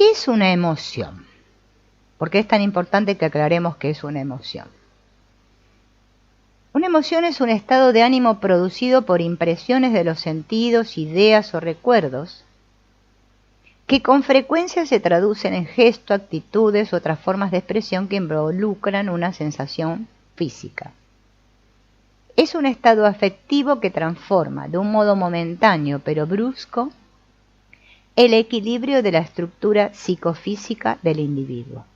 ¿Qué es una emoción? ¿Por qué es tan importante que aclaremos qué es una emoción? Una emoción es un estado de ánimo producido por impresiones de los sentidos, ideas o recuerdos que con frecuencia se traducen en gestos, actitudes u otras formas de expresión que involucran una sensación física. Es un estado afectivo que transforma de un modo momentáneo pero brusco el equilibrio de la estructura psicofísica del individuo.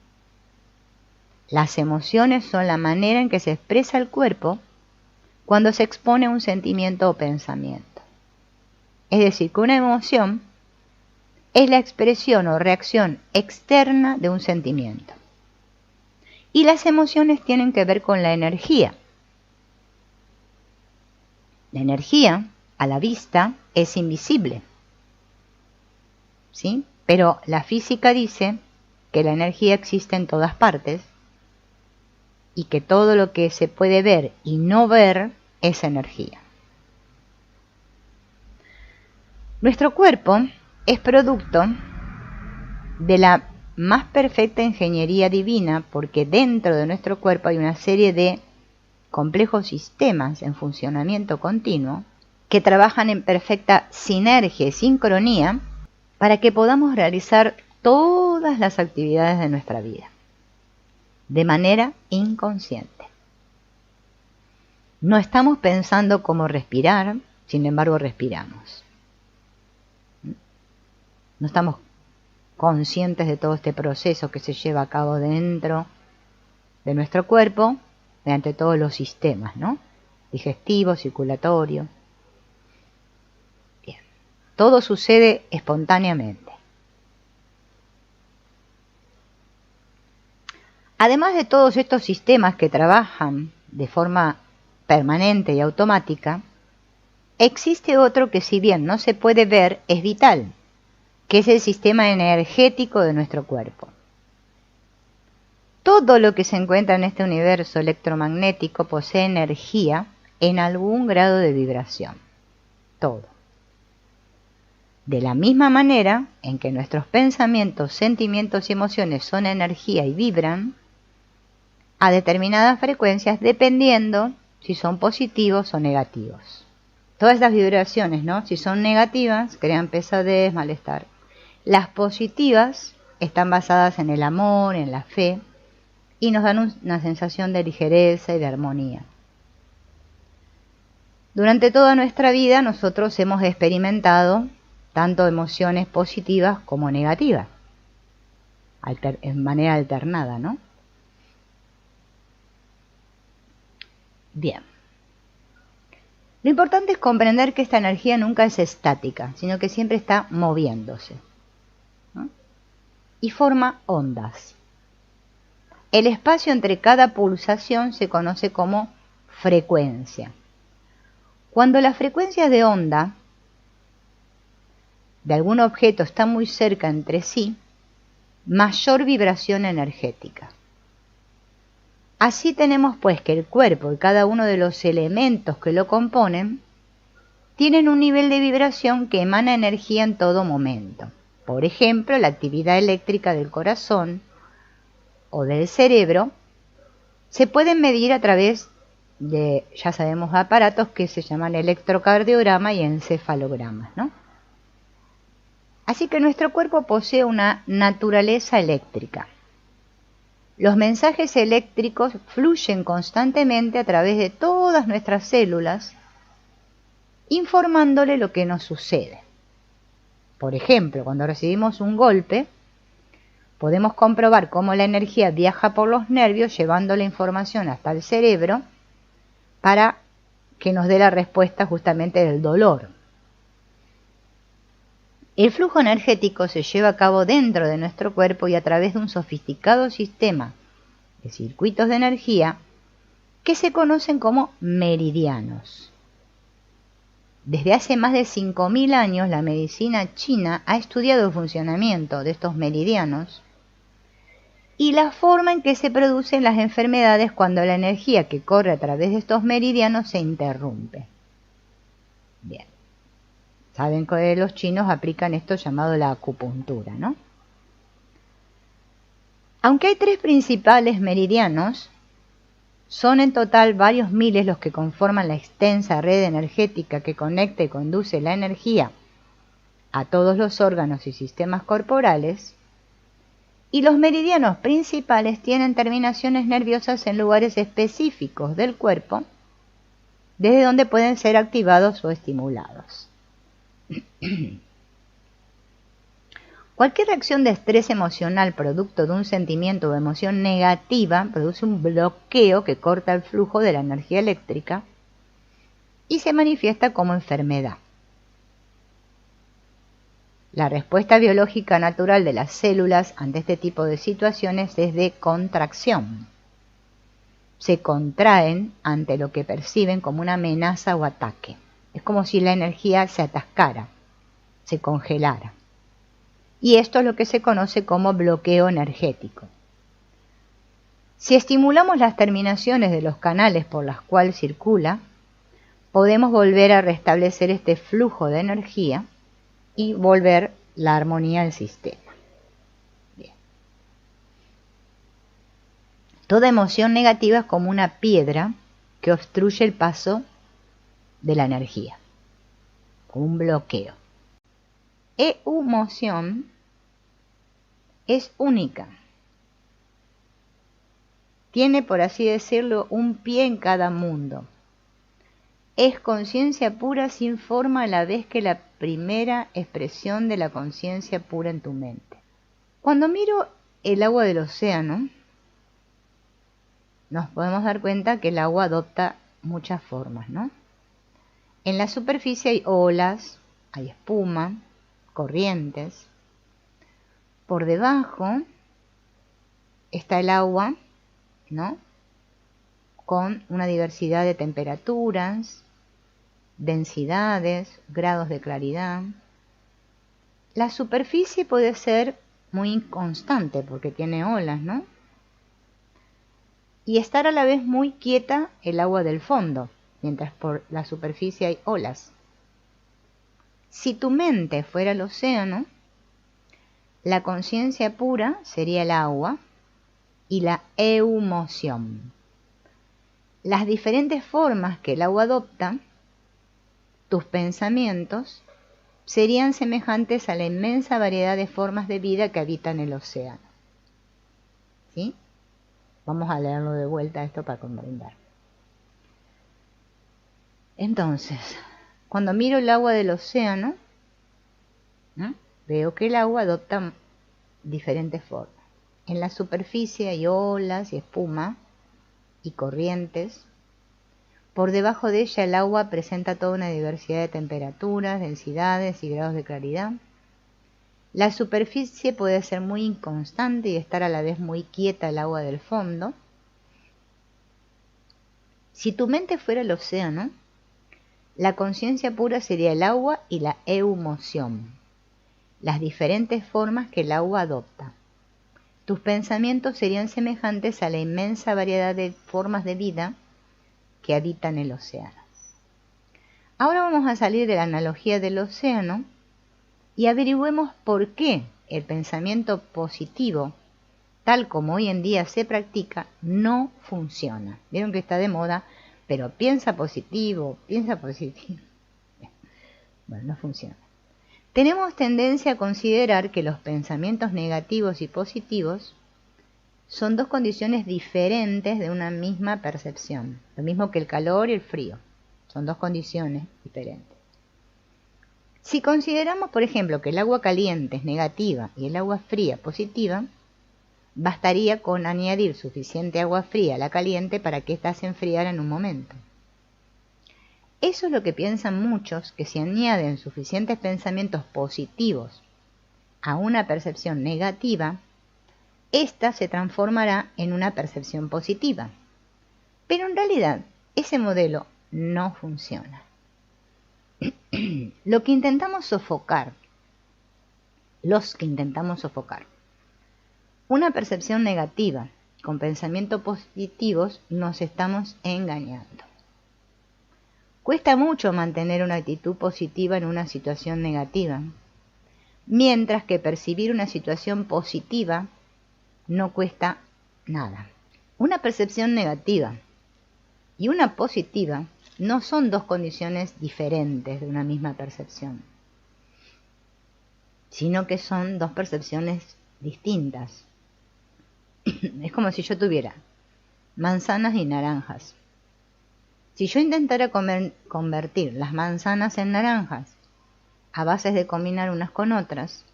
Las emociones son la manera en que se expresa el cuerpo cuando se expone a un sentimiento o pensamiento. Es decir, que una emoción es la expresión o reacción externa de un sentimiento. Y las emociones tienen que ver con la energía. La energía, a la vista, es invisible, ¿sí? Pero la física dice que la energía existe en todas partes y que todo lo que se puede ver y no ver es energía. Nuestro cuerpo es producto de la más perfecta ingeniería divina, porque dentro de nuestro cuerpo hay una serie de complejos sistemas en funcionamiento continuo que trabajan en perfecta sinergia y sincronía para que podamos realizar todas las actividades de nuestra vida de manera inconsciente. No estamos pensando cómo respirar, sin embargo respiramos. No estamos conscientes de todo este proceso que se lleva a cabo dentro de nuestro cuerpo mediante todos los sistemas, ¿no? Digestivo, circulatorio. Bien. Todo sucede espontáneamente. Además de todos estos sistemas que trabajan de forma permanente y automática, existe otro que, si bien no se puede ver, es vital, que es el sistema energético de nuestro cuerpo. Todo lo que se encuentra en este universo electromagnético posee energía en algún grado de vibración. Todo. De la misma manera en que nuestros pensamientos, sentimientos y emociones son energía y vibran a determinadas frecuencias dependiendo si son positivos o negativos. Todas estas vibraciones, ¿no? Si son negativas, crean pesadez, malestar. Las positivas están basadas en el amor, en la fe, y nos dan una sensación de ligereza y de armonía. Durante toda nuestra vida nosotros hemos experimentado tanto emociones positivas como negativas, en manera alternada, ¿no? Bien. Lo importante es comprender que esta energía nunca es estática, sino que siempre está moviéndose, ¿no? Y forma ondas. El espacio entre cada pulsación se conoce como frecuencia. Cuando las frecuencias de onda de algún objeto están muy cerca entre sí, mayor vibración energética. Así tenemos pues que el cuerpo y cada uno de los elementos que lo componen tienen un nivel de vibración que emana energía en todo momento. Por ejemplo, la actividad eléctrica del corazón o del cerebro se pueden medir a través de, ya sabemos, aparatos que se llaman electrocardiograma y encefalogramas, ¿no? Así que nuestro cuerpo posee una naturaleza eléctrica. Los mensajes eléctricos fluyen constantemente a través de todas nuestras células, informándole lo que nos sucede. Por ejemplo, cuando recibimos un golpe, podemos comprobar cómo la energía viaja por los nervios llevando la información hasta el cerebro para que nos dé la respuesta justamente del dolor. El flujo energético se lleva a cabo dentro de nuestro cuerpo y a través de un sofisticado sistema de circuitos de energía que se conocen como meridianos. Desde hace más de 5.000 años la medicina china ha estudiado el funcionamiento de estos meridianos y la forma en que se producen las enfermedades cuando la energía que corre a través de estos meridianos se interrumpe. Bien. Saben que los chinos aplican esto llamado la acupuntura, ¿no? Aunque hay 3 principales meridianos, son en total varios miles los que conforman la extensa red energética que conecta y conduce la energía a todos los órganos y sistemas corporales, y los meridianos principales tienen terminaciones nerviosas en lugares específicos del cuerpo, desde donde pueden ser activados o estimulados. Cualquier reacción de estrés emocional producto de un sentimiento o emoción negativa produce un bloqueo que corta el flujo de la energía eléctrica y se manifiesta como enfermedad. La respuesta biológica natural de las células ante este tipo de situaciones es de contracción. Se contraen ante lo que perciben como una amenaza o ataque. Es como si la energía se atascara, se congelara. Y esto es lo que se conoce como bloqueo energético. Si estimulamos las terminaciones de los canales por los cuales circula, podemos volver a restablecer este flujo de energía y volver la armonía al sistema. Bien. Toda emoción negativa es como una piedra que obstruye el paso de la energía, como un bloqueo. Emoción es única. Tiene, por así decirlo, un pie en cada mundo. Es conciencia pura sin forma a la vez que la primera expresión de la conciencia pura en tu mente. Cuando miro el agua del océano, nos podemos dar cuenta que el agua adopta muchas formas, ¿no? En la superficie hay olas, hay espuma, corrientes. Por debajo está el agua, ¿no? Con una diversidad de temperaturas, densidades, grados de claridad. La superficie puede ser muy inconstante porque tiene olas, ¿no? Y estar a la vez muy quieta el agua del fondo, mientras por la superficie hay olas. Si tu mente fuera el océano, la conciencia pura sería el agua y la emoción. Las diferentes formas que el agua adopta, tus pensamientos, serían semejantes a la inmensa variedad de formas de vida que habitan el océano. ¿Sí? Vamos a leerlo de vuelta esto para comprender. Entonces, cuando miro el agua del océano, ¿no?, veo que el agua adopta diferentes formas. En la superficie hay olas y espuma y corrientes. Por debajo de ella el agua presenta toda una diversidad de temperaturas, densidades y grados de claridad. La superficie puede ser muy inconstante y estar a la vez muy quieta el agua del fondo. Si tu mente fuera el océano, la conciencia pura sería el agua y la emoción, las diferentes formas que el agua adopta. Tus pensamientos serían semejantes a la inmensa variedad de formas de vida que habitan el océano. Ahora vamos a salir de la analogía del océano y averigüemos por qué el pensamiento positivo, tal como hoy en día se practica, no funciona. Vieron que está de moda, pero piensa positivo. Bueno, no funciona. Tenemos tendencia a considerar que los pensamientos negativos y positivos son dos condiciones diferentes de una misma percepción, lo mismo que el calor y el frío, son dos condiciones diferentes. Si consideramos, por ejemplo, que el agua caliente es negativa y el agua fría positiva, bastaría con añadir suficiente agua fría a la caliente para que ésta se enfriara en un momento. Eso es lo que piensan muchos, que si añaden suficientes pensamientos positivos a una percepción negativa, ésta se transformará en una percepción positiva. Pero en realidad, ese modelo no funciona. Los que intentamos sofocar una percepción negativa con pensamientos positivos, nos estamos engañando. Cuesta mucho mantener una actitud positiva en una situación negativa, mientras que percibir una situación positiva no cuesta nada. Una percepción negativa y una positiva no son dos condiciones diferentes de una misma percepción, sino que son dos percepciones distintas. Es como si yo tuviera manzanas y naranjas. Si yo intentara convertir las manzanas en naranjas a base de combinar unas con otras,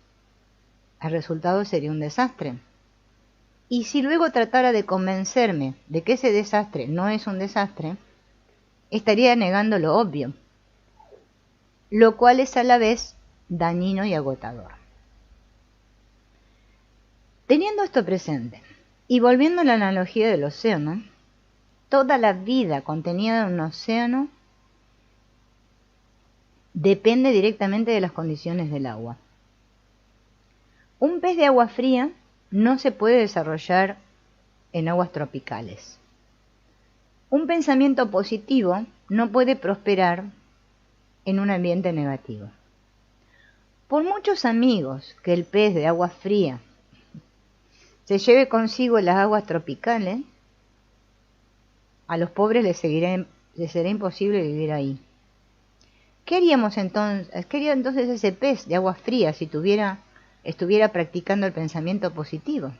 el resultado sería un desastre. Y si luego tratara de convencerme de que ese desastre no es un desastre, estaría negando lo obvio, lo cual es a la vez dañino y agotador. Teniendo esto presente, y volviendo a la analogía del océano, toda la vida contenida en un océano depende directamente de las condiciones del agua. Un pez de agua fría no se puede desarrollar en aguas tropicales. Un pensamiento positivo no puede prosperar en un ambiente negativo. Por muchos amigos que el pez de agua fría se lleve consigo en las aguas tropicales, a los pobres les será imposible vivir ahí. ¿Qué haría entonces ese pez de agua fría si estuviera practicando el pensamiento positivo?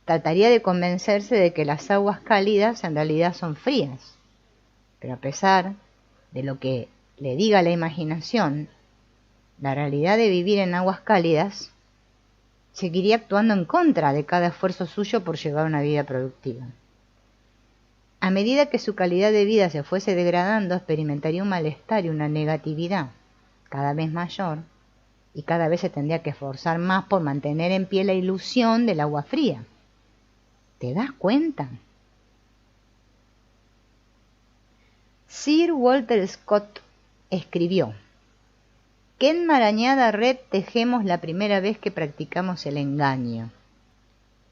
Trataría de convencerse de que las aguas cálidas en realidad son frías, pero a pesar de lo que le diga la imaginación, la realidad de vivir en aguas cálidas seguiría actuando en contra de cada esfuerzo suyo por llevar una vida productiva. A medida que su calidad de vida se fuese degradando, experimentaría un malestar y una negatividad cada vez mayor, y cada vez se tendría que esforzar más por mantener en pie la ilusión del agua fría. ¿Te das cuenta? Sir Walter Scott escribió: ¿qué enmarañada red tejemos la primera vez que practicamos el engaño?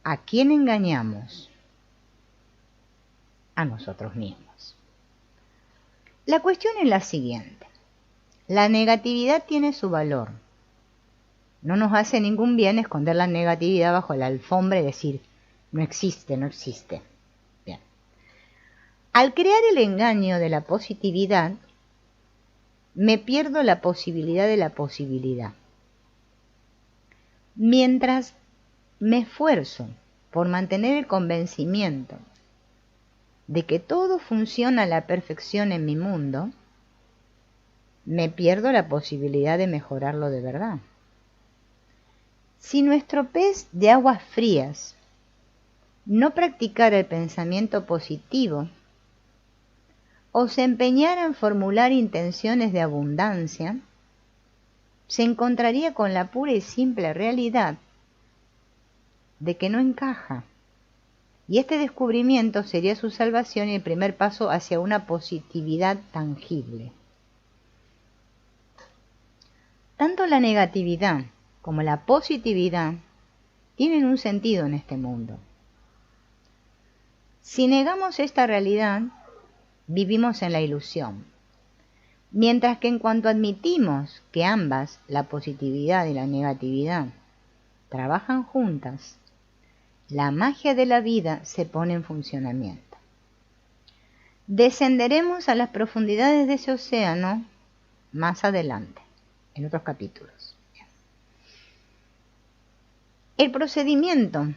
¿A quién engañamos? A nosotros mismos. La cuestión es la siguiente. La negatividad tiene su valor. No nos hace ningún bien esconder la negatividad bajo la alfombra y decir, no existe, no existe. Bien. Al crear el engaño de la positividad, me pierdo la posibilidad de la posibilidad. Mientras me esfuerzo por mantener el convencimiento de que todo funciona a la perfección en mi mundo, me pierdo la posibilidad de mejorarlo de verdad. Si nuestro pez de aguas frías no practicara el pensamiento positivo o se empeñara en formular intenciones de abundancia, se encontraría con la pura y simple realidad de que no encaja. Y este descubrimiento sería su salvación y el primer paso hacia una positividad tangible. Tanto la negatividad como la positividad tienen un sentido en este mundo. Si negamos esta realidad, vivimos en la ilusión. Mientras que en cuanto admitimos que ambas, la positividad y la negatividad, trabajan juntas, la magia de la vida se pone en funcionamiento. Descenderemos a las profundidades de ese océano más adelante, en otros capítulos. El procedimiento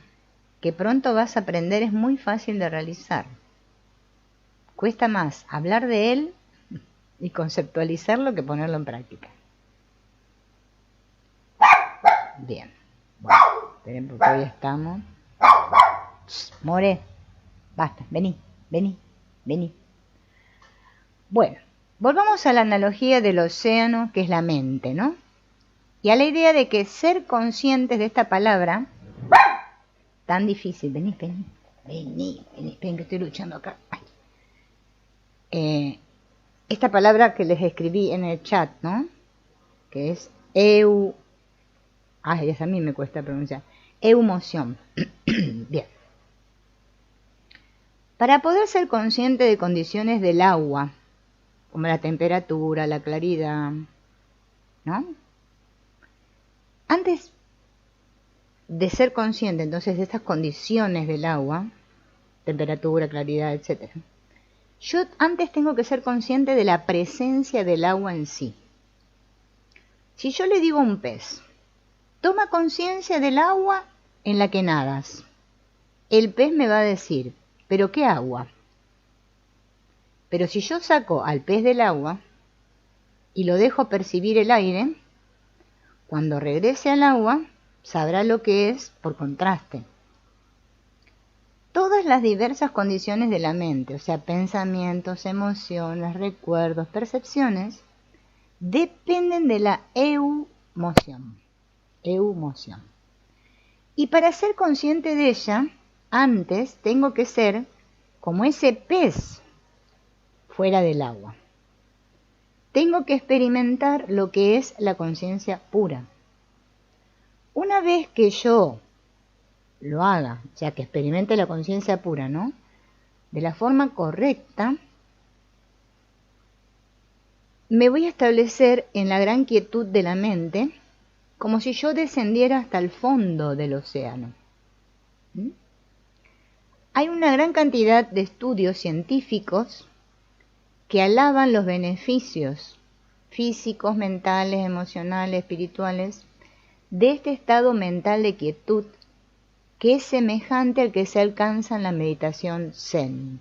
que pronto vas a aprender es muy fácil de realizar. Cuesta más hablar de él y conceptualizarlo que ponerlo en práctica. Bien, bueno, esperen porque hoy estamos. More, basta, vení. Bueno, volvamos a la analogía del océano, que es la mente, ¿no? Y a la idea de que ser conscientes de esta palabra, tan difícil, vení, que estoy luchando acá. Esta palabra que les escribí en el chat, ¿no? Que es esa a mí me cuesta pronunciar. Eumoción. Bien. Para poder ser consciente de condiciones del agua, como la temperatura, la claridad, ¿no? Antes de ser consciente entonces de estas condiciones del agua, temperatura, claridad, etc., yo antes tengo que ser consciente de la presencia del agua en sí. Si yo le digo a un pez, toma conciencia del agua en la que nadas, el pez me va a decir, ¿pero qué agua? Pero si yo saco al pez del agua y lo dejo percibir el aire, cuando regrese al agua, sabrá lo que es por contraste. Todas las diversas condiciones de la mente, o sea, pensamientos, emociones, recuerdos, percepciones, dependen de la eumoción. Y para ser consciente de ella, antes tengo que ser como ese pez fuera del agua. Tengo que experimentar lo que es la conciencia pura. Una vez que yo lo haga, o sea, que experimente la conciencia pura, ¿no?, de la forma correcta, me voy a establecer en la gran quietud de la mente, como si yo descendiera hasta el fondo del océano. Hay una gran cantidad de estudios científicos que alaban los beneficios físicos, mentales, emocionales, espirituales, de este estado mental de quietud, que es semejante al que se alcanza en la meditación Zen.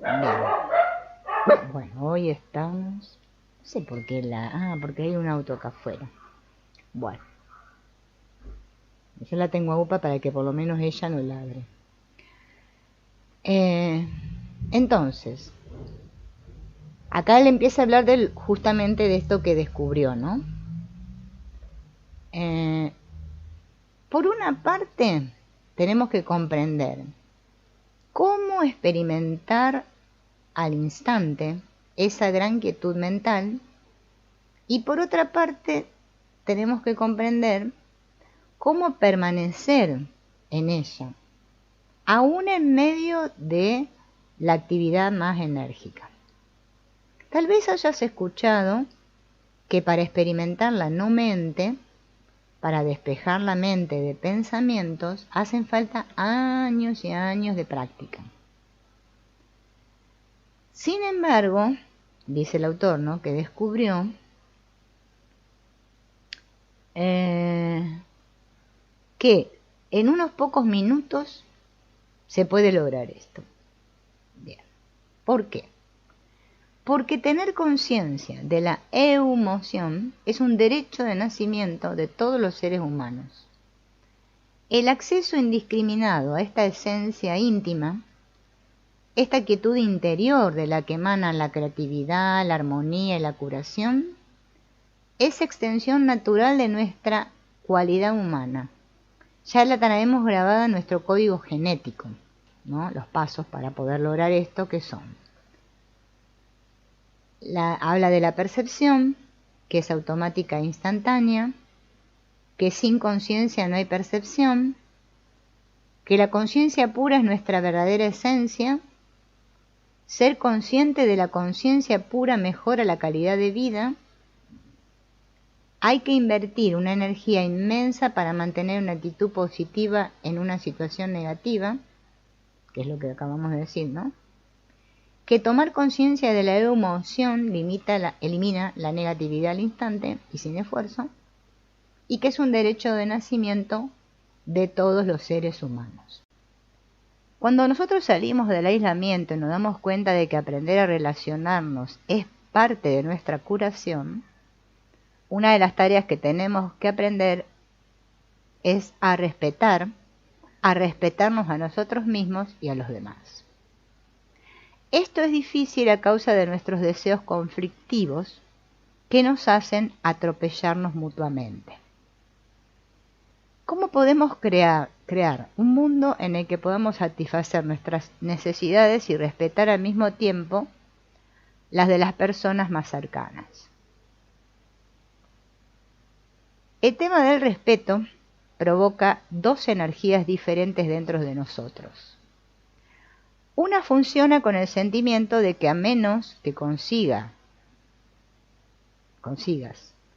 Bien. Bueno, hoy estamos... No sé por qué porque hay un auto acá afuera. Bueno. Yo la tengo a UPA para que por lo menos ella no ladre. Entonces, acá él empieza a hablar justamente de esto que descubrió, ¿no? Por una parte, tenemos que comprender cómo experimentar al instante esa gran quietud mental, y por otra parte, tenemos que comprender cómo permanecer en ella, aún en medio de la actividad más enérgica. Tal vez hayas escuchado que para experimentar la no mente, para despejar la mente de pensamientos, hacen falta años y años de práctica. Sin embargo, dice el autor, ¿no?, que descubrió que en unos pocos minutos se puede lograr esto. Bien. ¿Por qué? Porque tener conciencia de la eumoción es un derecho de nacimiento de todos los seres humanos. El acceso indiscriminado a esta esencia íntima, esta quietud interior de la que emanan la creatividad, la armonía y la curación, es extensión natural de nuestra cualidad humana. Ya la traemos grabada en nuestro código genético, ¿no? Los pasos para poder lograr esto, que son: habla de la percepción, que es automática e instantánea, que sin conciencia no hay percepción, que la conciencia pura es nuestra verdadera esencia, ser consciente de la conciencia pura mejora la calidad de vida, hay que invertir una energía inmensa para mantener una actitud positiva en una situación negativa, que es lo que acabamos de decir, ¿no?, que tomar conciencia de la emoción elimina la negatividad al instante y sin esfuerzo, y que es un derecho de nacimiento de todos los seres humanos. Cuando nosotros salimos del aislamiento y nos damos cuenta de que aprender a relacionarnos es parte de nuestra curación, una de las tareas que tenemos que aprender es a respetarnos a nosotros mismos y a los demás. Esto es difícil a causa de nuestros deseos conflictivos que nos hacen atropellarnos mutuamente. ¿Cómo podemos crear un mundo en el que podamos satisfacer nuestras necesidades y respetar al mismo tiempo las de las personas más cercanas? El tema del respeto provoca dos energías diferentes dentro de nosotros. Una funciona con el sentimiento de que a menos que consigas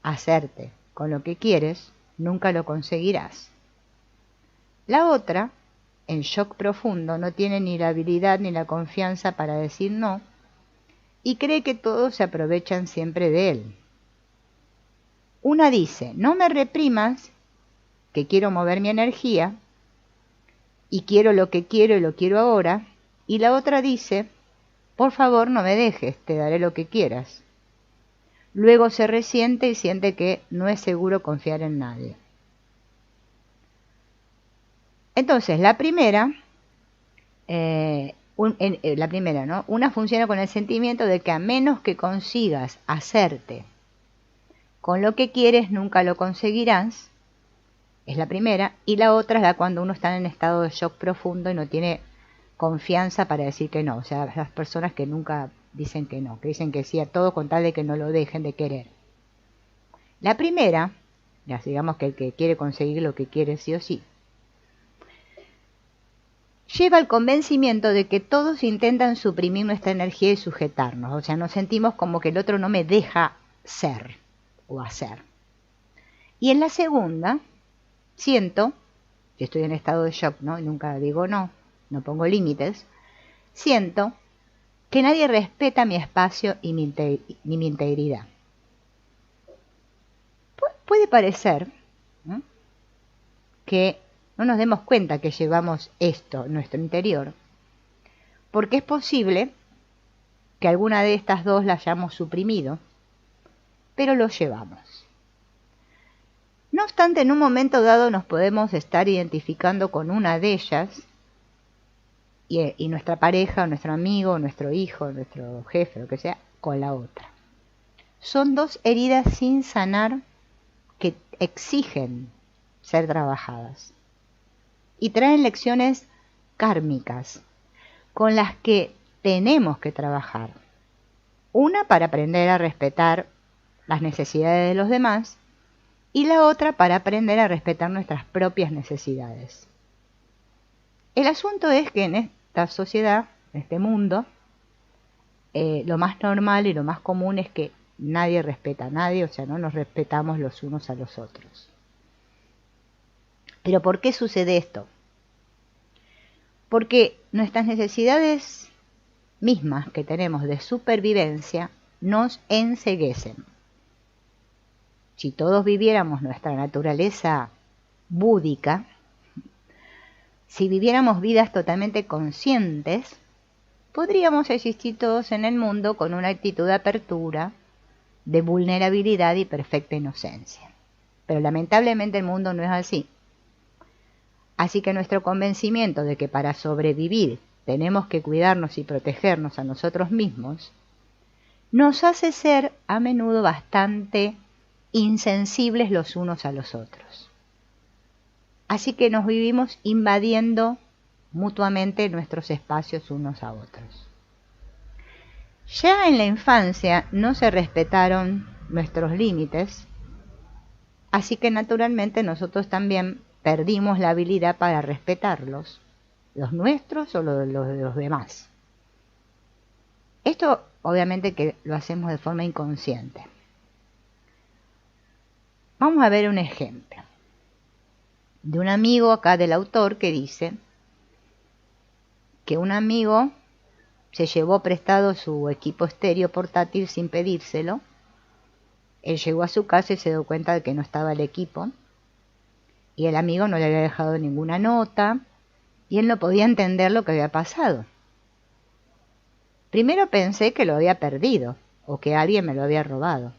hacerte con lo que quieres, nunca lo conseguirás. La otra, en shock profundo, no tiene ni la habilidad ni la confianza para decir no y cree que todos se aprovechan siempre de él. Una dice, no me reprimas, que quiero mover mi energía y quiero lo que quiero y lo quiero ahora. Y la otra dice, por favor no me dejes, te daré lo que quieras. Luego se resiente y siente que no es seguro confiar en nadie. Entonces, la primera, ¿no? Una funciona con el sentimiento de que a menos que consigas hacerte con lo que quieres, nunca lo conseguirás. Es la primera. Y la otra es la cuando uno está en estado de shock profundo y no tiene confianza para decir que no. O sea, las personas que nunca dicen que no, que dicen que sí a todo con tal de que no lo dejen de querer. La primera, ya digamos que el que quiere conseguir lo que quiere sí o sí, lleva al convencimiento de que todos intentan suprimir nuestra energía y sujetarnos. O sea, nos sentimos como que el otro no me deja ser o hacer. Y en la segunda, siento, que estoy en estado de shock, ¿no? Y nunca digo no, no pongo límites, siento que nadie respeta mi espacio y mi integridad. Puede parecer, ¿no?, que no nos demos cuenta que llevamos esto en nuestro interior, porque es posible que alguna de estas dos la hayamos suprimido, pero lo llevamos. No obstante, en un momento dado nos podemos estar identificando con una de ellas y nuestra pareja, o nuestro amigo, o nuestro hijo, o nuestro jefe, lo que sea, con la otra. Son dos heridas sin sanar que exigen ser trabajadas y traen lecciones kármicas con las que tenemos que trabajar. Una para aprender a respetar las necesidades de los demás y la otra para aprender a respetar nuestras propias necesidades. El asunto es que en esta sociedad, en este mundo, lo más normal y lo más común es que nadie respeta a nadie, o sea, no nos respetamos los unos a los otros. ¿Pero por qué sucede esto? Porque nuestras necesidades mismas que tenemos de supervivencia nos enceguecen. Si todos viviéramos nuestra naturaleza búdica, si viviéramos vidas totalmente conscientes, podríamos existir todos en el mundo con una actitud de apertura, de vulnerabilidad y perfecta inocencia. Pero lamentablemente el mundo no es así. Así que nuestro convencimiento de que para sobrevivir tenemos que cuidarnos y protegernos a nosotros mismos, nos hace ser a menudo bastante insensibles los unos a los otros. Así que nos vivimos invadiendo mutuamente nuestros espacios unos a otros. Ya en la infancia no se respetaron nuestros límites, así que naturalmente nosotros también perdimos la habilidad para respetarlos, los nuestros o los de los demás. Esto obviamente que lo hacemos de forma inconsciente. Vamos a ver un ejemplo de un amigo acá del autor que dice que un amigo se llevó prestado su equipo estéreo portátil sin pedírselo. Él llegó a su casa y se dio cuenta de que no estaba el equipo y el amigo no le había dejado ninguna nota y él no podía entender lo que había pasado. Primero pensé que lo había perdido o que alguien me lo había robado.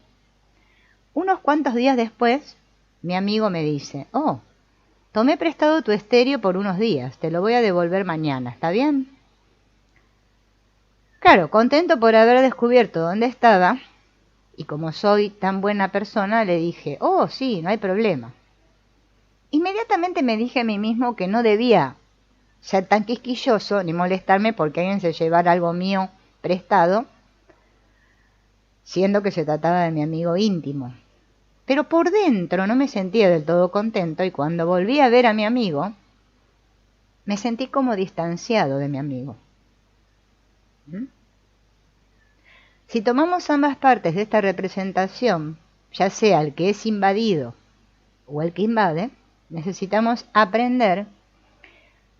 Unos cuantos días después, mi amigo me dice, oh, tomé prestado tu estéreo por unos días, te lo voy a devolver mañana, ¿está bien? Claro, contento por haber descubierto dónde estaba, y como soy tan buena persona, le dije, oh, sí, no hay problema. Inmediatamente me dije a mí mismo que no debía ser tan quisquilloso ni molestarme porque alguien se llevara algo mío prestado, siendo que se trataba de mi amigo íntimo. Pero por dentro no me sentía del todo contento y cuando volví a ver a mi amigo, me sentí como distanciado de mi amigo. Si tomamos ambas partes de esta representación, ya sea el que es invadido o el que invade, necesitamos aprender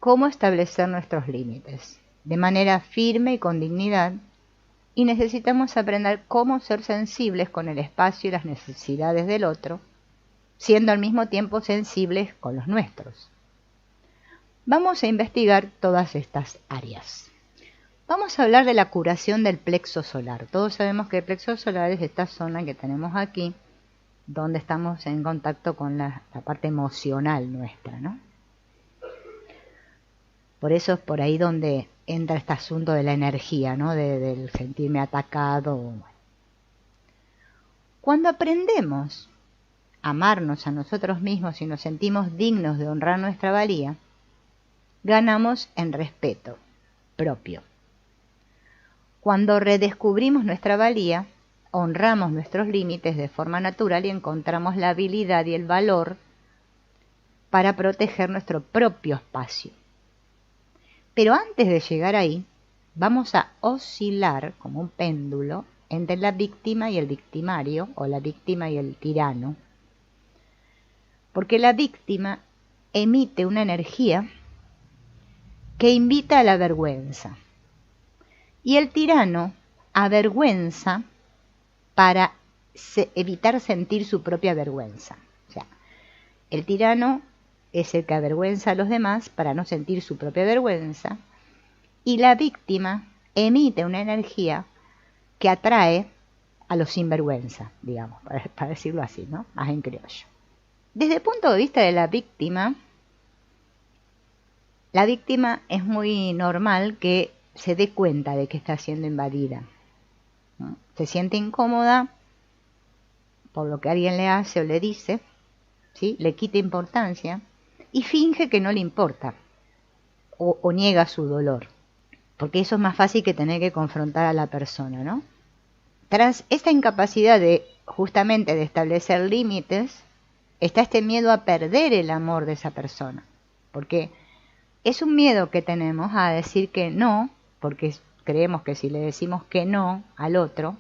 cómo establecer nuestros límites de manera firme y con dignidad, y necesitamos aprender cómo ser sensibles con el espacio y las necesidades del otro, siendo al mismo tiempo sensibles con los nuestros. Vamos a investigar todas estas áreas. Vamos a hablar de la curación del plexo solar. Todos sabemos que el plexo solar es esta zona que tenemos aquí, donde estamos en contacto con la parte emocional nuestra, ¿no? Por eso es por ahí donde entra este asunto de la energía, ¿no? Del sentirme atacado. Cuando aprendemos a amarnos a nosotros mismos y nos sentimos dignos de honrar nuestra valía, ganamos en respeto propio. Cuando redescubrimos nuestra valía, honramos nuestros límites de forma natural y encontramos la habilidad y el valor para proteger nuestro propio espacio. Pero antes de llegar ahí, vamos a oscilar como un péndulo entre la víctima y el victimario, o la víctima y el tirano. Porque la víctima emite una energía que invita a la vergüenza. Y el tirano avergüenza para evitar sentir su propia vergüenza. O sea, el tirano es el que avergüenza a los demás para no sentir su propia vergüenza, y la víctima emite una energía que atrae a los sinvergüenza, digamos, para decirlo así, ¿no? Más en criollo. Desde el punto de vista de la víctima es muy normal que se dé cuenta de que está siendo invadida, ¿no? Se siente incómoda por lo que alguien le hace o le dice, ¿sí? Le quita importancia y finge que no le importa o niega su dolor, porque eso es más fácil que tener que confrontar a la persona, ¿no? Tras esta incapacidad justamente de establecer límites, está este miedo a perder el amor de esa persona, porque es un miedo que tenemos a decir que no, porque creemos que si le decimos que no al otro,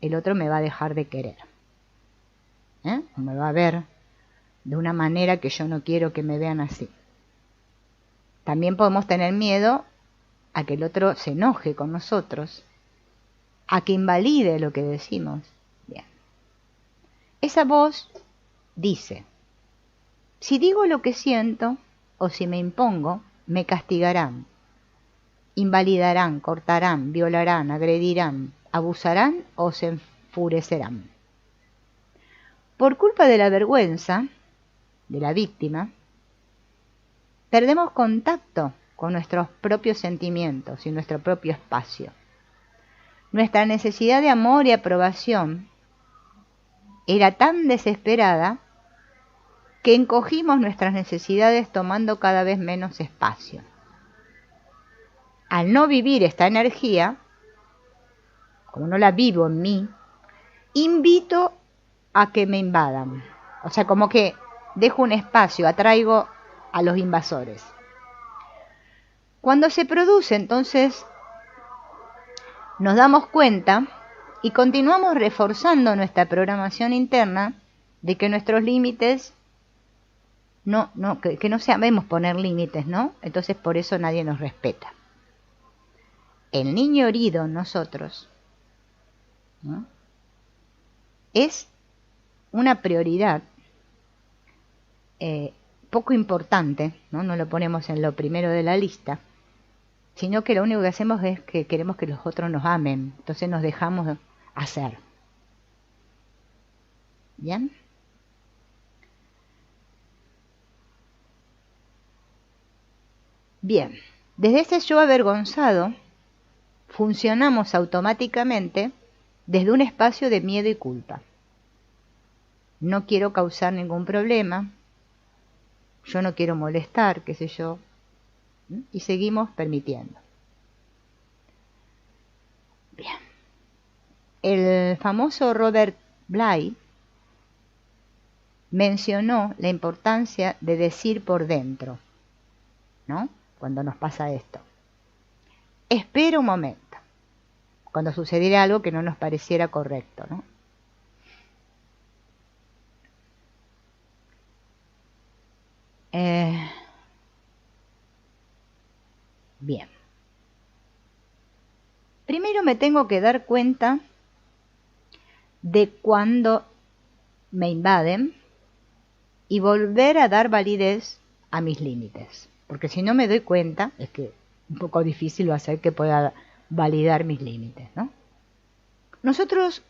el otro me va a dejar de querer, o me va a ver de una manera que yo no quiero que me vean así. También podemos tener miedo a que el otro se enoje con nosotros, a que invalide lo que decimos. Bien. Esa voz dice, si digo lo que siento o si me impongo, me castigarán, invalidarán, cortarán, violarán, agredirán, abusarán o se enfurecerán. Por culpa de la vergüenza de la víctima, perdemos contacto con nuestros propios sentimientos y nuestro propio espacio. Nuestra necesidad de amor y aprobación era tan desesperada que encogimos nuestras necesidades tomando cada vez menos espacio. Al no vivir esta energía, como no la vivo en mí, invito a que me invadan. O sea, como que dejo un espacio, atraigo a los invasores. Cuando se produce, entonces, nos damos cuenta y continuamos reforzando nuestra programación interna de que nuestros límites, que no sabemos poner límites, ¿no? Entonces por eso nadie nos respeta. El niño herido en nosotros, ¿no?, es una prioridad poco importante, ¿no? No lo ponemos en lo primero de la lista, sino que lo único que hacemos es que queremos que los otros nos amen, entonces nos dejamos hacer. ¿Bien? Bien, desde ese yo avergonzado, funcionamos automáticamente desde un espacio de miedo y culpa. No quiero causar ningún problema, yo no quiero molestar, qué sé yo, y seguimos permitiendo. Bien. El famoso Robert Bly mencionó la importancia de decir por dentro, ¿no? Cuando nos pasa esto. Espera un momento, cuando sucediera algo que no nos pareciera correcto, ¿no? Bien. Primero me tengo que dar cuenta de cuando me invaden y volver a dar validez a mis límites. Porque si no me doy cuenta, es que un poco difícil va a ser que pueda validar mis límites, ¿no? Nosotros,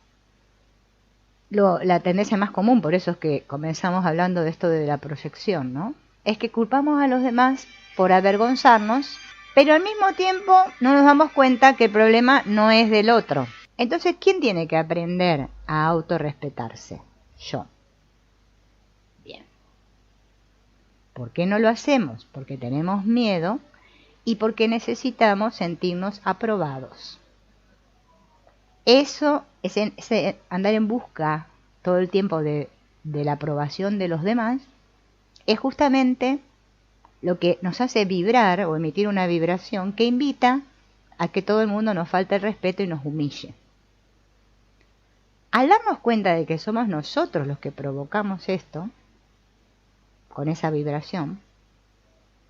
la tendencia más común, por eso es que comenzamos hablando de esto de la proyección, ¿no? Es que culpamos a los demás por avergonzarnos, pero al mismo tiempo no nos damos cuenta que el problema no es del otro. Entonces, ¿quién tiene que aprender a autorrespetarse? Yo. Bien. ¿Por qué no lo hacemos? Porque tenemos miedo y porque necesitamos sentirnos aprobados. Eso es andar en busca todo el tiempo de la aprobación de los demás, es justamente lo que nos hace vibrar o emitir una vibración que invita a que todo el mundo nos falte el respeto y nos humille. Al darnos cuenta de que somos nosotros los que provocamos esto, con esa vibración,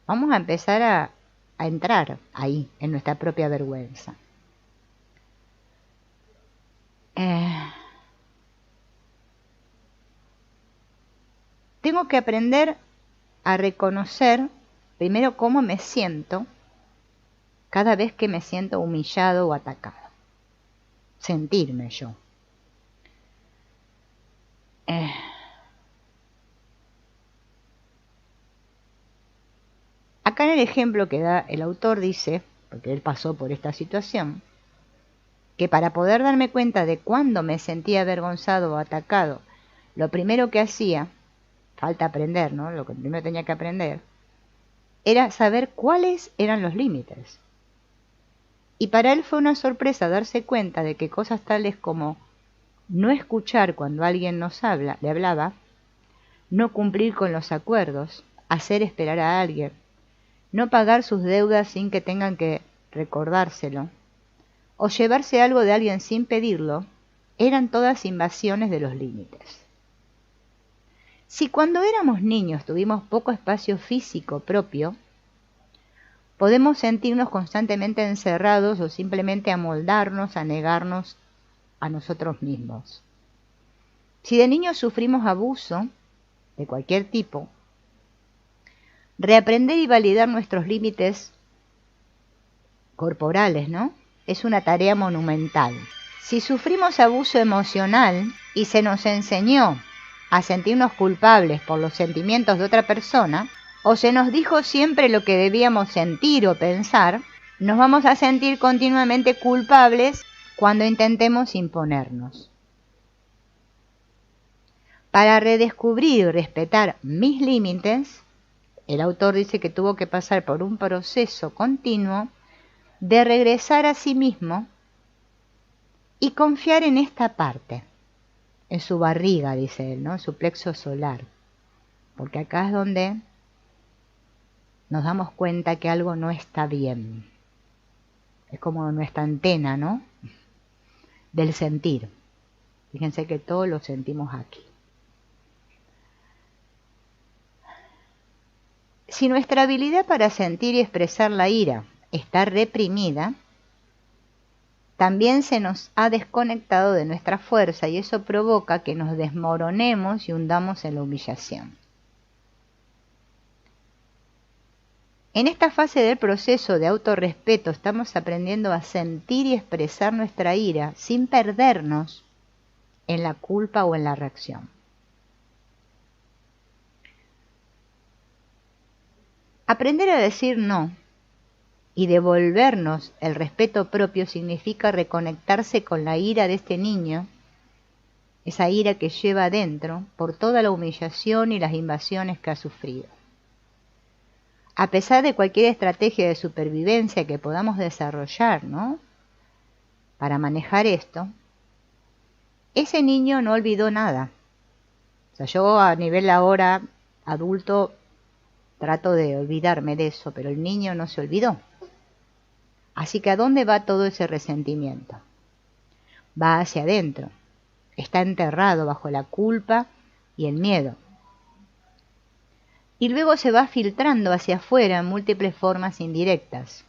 vamos a empezar a entrar ahí, en nuestra propia vergüenza. Tengo que aprender a reconocer primero cómo me siento cada vez que me siento humillado o atacado. Sentirme yo. Acá en el ejemplo que da el autor dice, porque él pasó por esta situación, que para poder darme cuenta de cuándo me sentía avergonzado o atacado, lo primero que hacía, falta aprender, ¿no? Lo que primero tenía que aprender, era saber cuáles eran los límites. Y para él fue una sorpresa darse cuenta de que cosas tales como no escuchar cuando alguien le hablaba, no cumplir con los acuerdos, hacer esperar a alguien, no pagar sus deudas sin que tengan que recordárselo, o llevarse algo de alguien sin pedirlo, eran todas invasiones de los límites. Si cuando éramos niños tuvimos poco espacio físico propio, podemos sentirnos constantemente encerrados o simplemente amoldarnos, a negarnos a nosotros mismos. Si de niños sufrimos abuso de cualquier tipo, reaprender y validar nuestros límites corporales, ¿no? Es una tarea monumental. Si sufrimos abuso emocional y se nos enseñó a sentirnos culpables por los sentimientos de otra persona, o se nos dijo siempre lo que debíamos sentir o pensar, nos vamos a sentir continuamente culpables cuando intentemos imponernos. Para redescubrir y respetar mis límites, el autor dice que tuvo que pasar por un proceso continuo de regresar a sí mismo y confiar en esta parte, en su barriga, dice él, ¿no? En su plexo solar, porque acá es donde nos damos cuenta que algo no está bien. Es como nuestra antena, ¿no? Del sentir. Fíjense que todo lo sentimos aquí. Si nuestra habilidad para sentir y expresar la ira está reprimida, también se nos ha desconectado de nuestra fuerza y eso provoca que nos desmoronemos y hundamos en la humillación. En esta fase del proceso de autorrespeto estamos aprendiendo a sentir y expresar nuestra ira sin perdernos en la culpa o en la reacción. Aprender a decir no y devolvernos el respeto propio significa reconectarse con la ira de este niño, esa ira que lleva adentro por toda la humillación y las invasiones que ha sufrido. A pesar de cualquier estrategia de supervivencia que podamos desarrollar, ¿no? Para manejar esto, ese niño no olvidó nada. O sea, yo a nivel ahora adulto trato de olvidarme de eso, pero el niño no se olvidó. Así que ¿a dónde va todo ese resentimiento? Va hacia adentro. Está enterrado bajo la culpa y el miedo. Y luego se va filtrando hacia afuera en múltiples formas indirectas.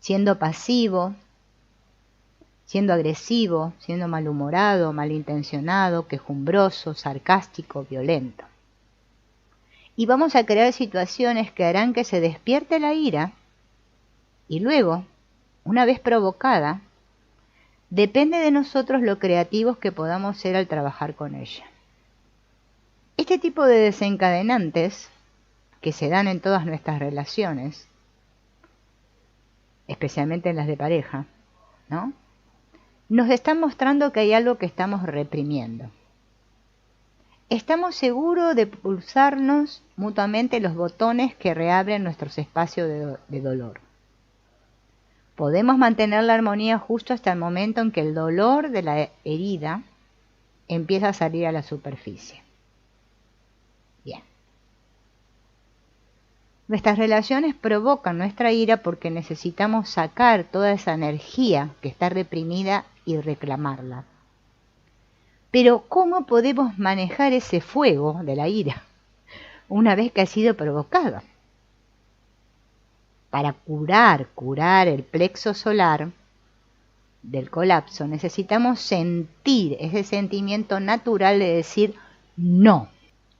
siendo pasivo, siendo agresivo, siendo malhumorado, malintencionado, quejumbroso, sarcástico, violento. Y vamos a crear situaciones que harán que se despierte la ira y luego, una vez provocada, depende de nosotros lo creativos que podamos ser al trabajar con ella. Este tipo de desencadenantes que se dan en todas nuestras relaciones, especialmente en las de pareja, ¿no?, nos están mostrando que hay algo que estamos reprimiendo. Estamos seguros de pulsarnos mutuamente los botones que reabren nuestros espacios de dolor. Podemos mantener la armonía justo hasta el momento en que el dolor de la herida empieza a salir a la superficie. Bien. Nuestras relaciones provocan nuestra ira porque necesitamos sacar toda esa energía que está reprimida y reclamarla. Pero ¿cómo podemos manejar ese fuego de la ira una vez que ha sido provocada? Para curar el plexo solar del colapso necesitamos sentir ese sentimiento natural de decir no,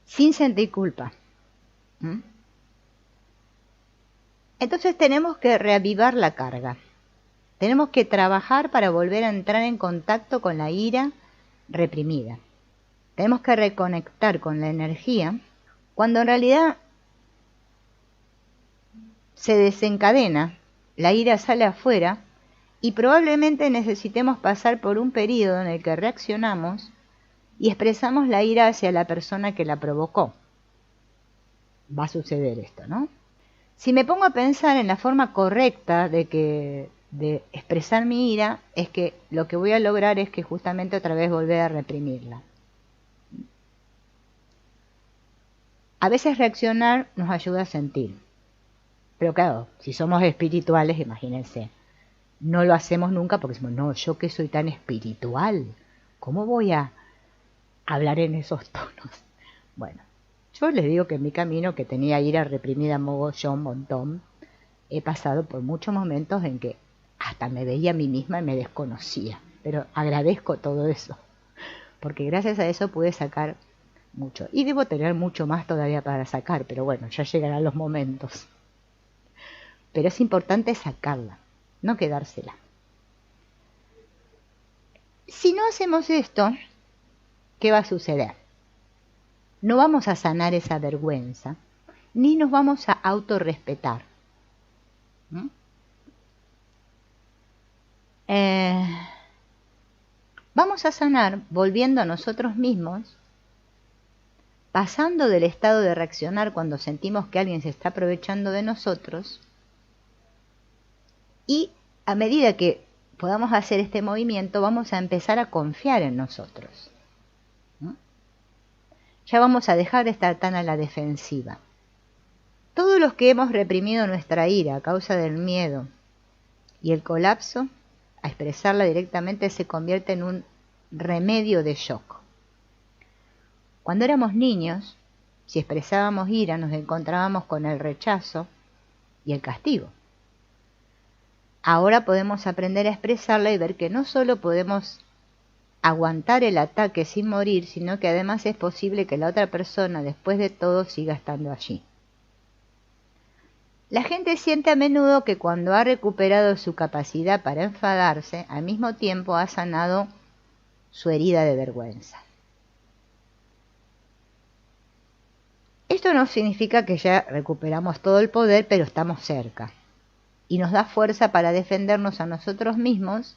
sin sentir culpa. Entonces tenemos que reavivar la carga. Tenemos que trabajar para volver a entrar en contacto con la ira reprimida. Tenemos que reconectar con la energía cuando en realidad se desencadena, la ira sale afuera y probablemente necesitemos pasar por un periodo en el que reaccionamos y expresamos la ira hacia la persona que la provocó. Va a suceder esto, ¿no? Si me pongo a pensar en la forma correcta de expresar mi ira, es que lo que voy a lograr es que justamente otra vez volver a reprimirla. A veces reaccionar nos ayuda a sentir. Pero claro, si somos espirituales, imagínense, no lo hacemos nunca porque decimos, no, yo que soy tan espiritual, ¿cómo voy a hablar en esos tonos? Bueno, yo les digo que en mi camino, que tenía ira reprimida mogollón, montón, he pasado por muchos momentos en que hasta me veía a mí misma y me desconocía. Pero agradezco todo eso, porque gracias a eso pude sacar mucho. Y debo tener mucho más todavía para sacar, pero bueno, ya llegarán los momentos. Pero es importante sacarla, no quedársela. Si no hacemos esto, ¿qué va a suceder? No vamos a sanar esa vergüenza, ni nos vamos a autorrespetar. Vamos a sanar volviendo a nosotros mismos, pasando del estado de reaccionar cuando sentimos que alguien se está aprovechando de nosotros, y a medida que podamos hacer este movimiento, vamos a empezar a confiar en nosotros. Ya vamos a dejar de estar tan a la defensiva. Todos los que hemos reprimido nuestra ira a causa del miedo y el colapso, a expresarla directamente se convierte en un remedio de shock. Cuando éramos niños, si expresábamos ira, nos encontrábamos con el rechazo y el castigo. Ahora podemos aprender a expresarla y ver que no solo podemos aguantar el ataque sin morir, sino que además es posible que la otra persona, después de todo, siga estando allí. La gente siente a menudo que cuando ha recuperado su capacidad para enfadarse, al mismo tiempo ha sanado su herida de vergüenza. Esto no significa que ya recuperamos todo el poder, pero estamos cerca. Y nos da fuerza para defendernos a nosotros mismos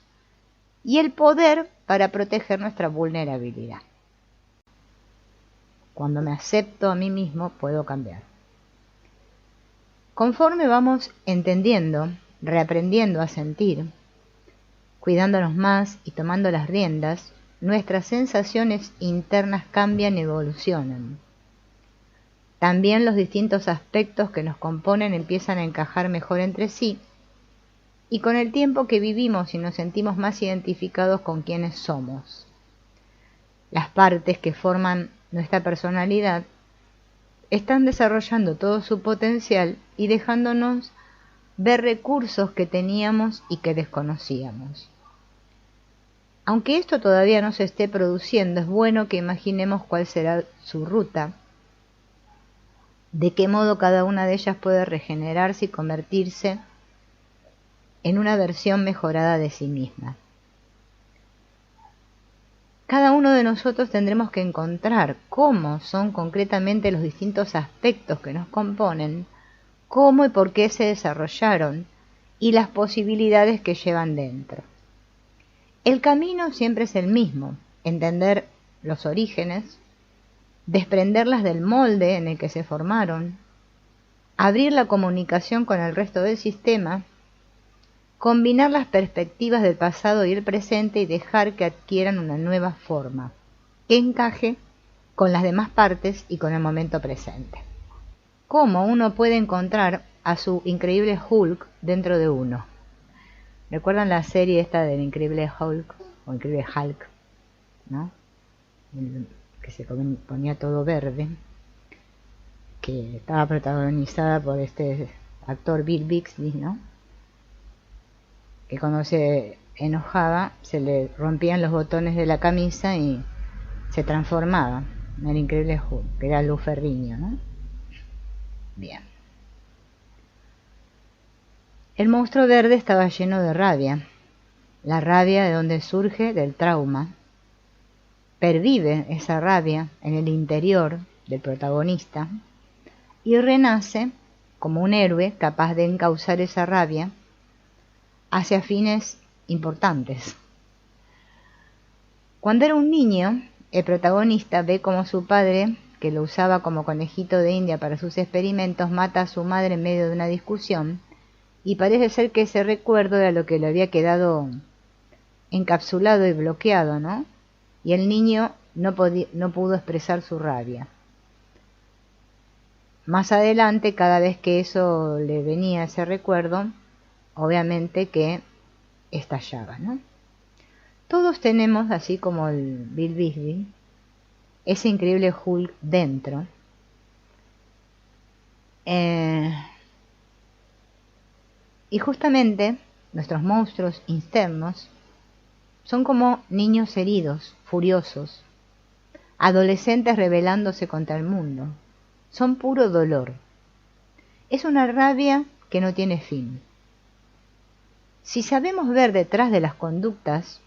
y el poder para proteger nuestra vulnerabilidad. Cuando me acepto a mí mismo, puedo cambiar. Conforme vamos entendiendo, reaprendiendo a sentir, cuidándonos más y tomando las riendas, nuestras sensaciones internas cambian y evolucionan. También los distintos aspectos que nos componen empiezan a encajar mejor entre sí, y con el tiempo que vivimos y nos sentimos más identificados con quienes somos. Las partes que forman nuestra personalidad están desarrollando todo su potencial y dejándonos ver recursos que teníamos y que desconocíamos. Aunque esto todavía no se esté produciendo, es bueno que imaginemos cuál será su ruta, de qué modo cada una de ellas puede regenerarse y convertirse en una versión mejorada de sí misma. Cada uno de nosotros tendremos que encontrar cómo son concretamente los distintos aspectos que nos componen, cómo y por qué se desarrollaron y las posibilidades que llevan dentro. El camino siempre es el mismo: entender los orígenes, desprenderlas del molde en el que se formaron, abrir la comunicación con el resto del sistema, combinar las perspectivas del pasado y el presente y dejar que adquieran una nueva forma, que encaje con las demás partes y con el momento presente. ¿Cómo uno puede encontrar a su increíble Hulk dentro de uno? ¿Recuerdan la serie esta del Increíble Hulk o Increíble Hulk, ¿no? Que se ponía todo verde, que estaba protagonizada por este actor Bill Bixby, ¿no? Que cuando se enojaba se le rompían los botones de la camisa y se transformaba en el Increíble Hulk, que era Lou Ferrigno, ¿no? Bien. El monstruo verde estaba lleno de rabia. La rabia de donde surge del trauma. Pervive esa rabia en el interior del protagonista y renace como un héroe capaz de encauzar esa rabia hacia fines importantes. Cuando era un niño, el protagonista ve como su padre, que lo usaba como conejito de India para sus experimentos, mata a su madre en medio de una discusión, y parece ser que ese recuerdo era lo que le había quedado encapsulado y bloqueado, ¿no? Y el niño no pudo expresar su rabia. Más adelante, cada vez que eso le venía, ese recuerdo, obviamente que estallaba, ¿no? Todos tenemos, así como el Bill Bixby, ese increíble Hulk dentro. Y justamente nuestros monstruos internos son como niños heridos, furiosos, adolescentes rebelándose contra el mundo. Son puro dolor. Es una rabia que no tiene fin. Si sabemos ver detrás de las conductas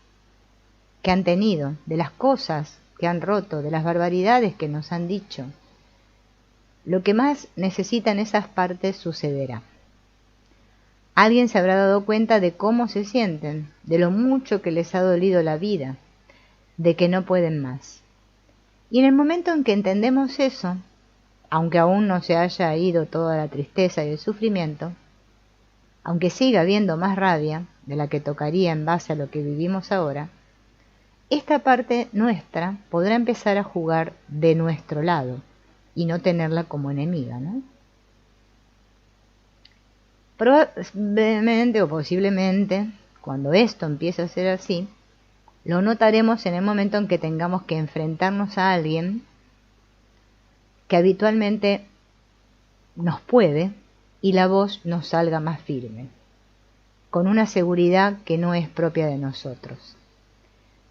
que han tenido, de las cosas que han roto, de las barbaridades que nos han dicho, lo que más necesitan esas partes sucederá. Alguien se habrá dado cuenta de cómo se sienten, de lo mucho que les ha dolido la vida, de que no pueden más. Y en el momento en que entendemos eso, aunque aún no se haya ido toda la tristeza y el sufrimiento, aunque siga habiendo más rabia de la que tocaría en base a lo que vivimos ahora, esta parte nuestra podrá empezar a jugar de nuestro lado y no tenerla como enemiga, ¿no? Probablemente o posiblemente, cuando esto empiece a ser así, lo notaremos en el momento en que tengamos que enfrentarnos a alguien que habitualmente nos puede y la voz nos salga más firme, con una seguridad que no es propia de nosotros.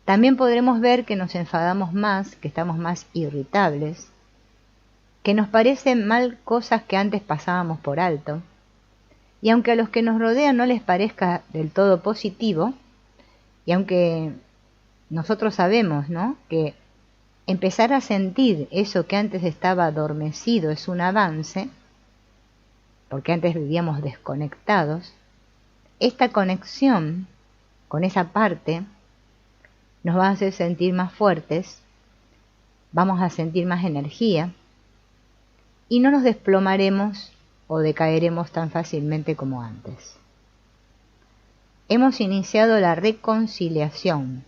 También podremos ver que nos enfadamos más, que estamos más irritables, que nos parecen mal cosas que antes pasábamos por alto, y aunque a los que nos rodean no les parezca del todo positivo, y aunque nosotros sabemos, ¿no?, que empezar a sentir eso que antes estaba adormecido es un avance, porque antes vivíamos desconectados, esta conexión con esa parte nos va a hacer sentir más fuertes, vamos a sentir más energía y no nos desplomaremos o decaeremos tan fácilmente como antes. Hemos iniciado la reconciliación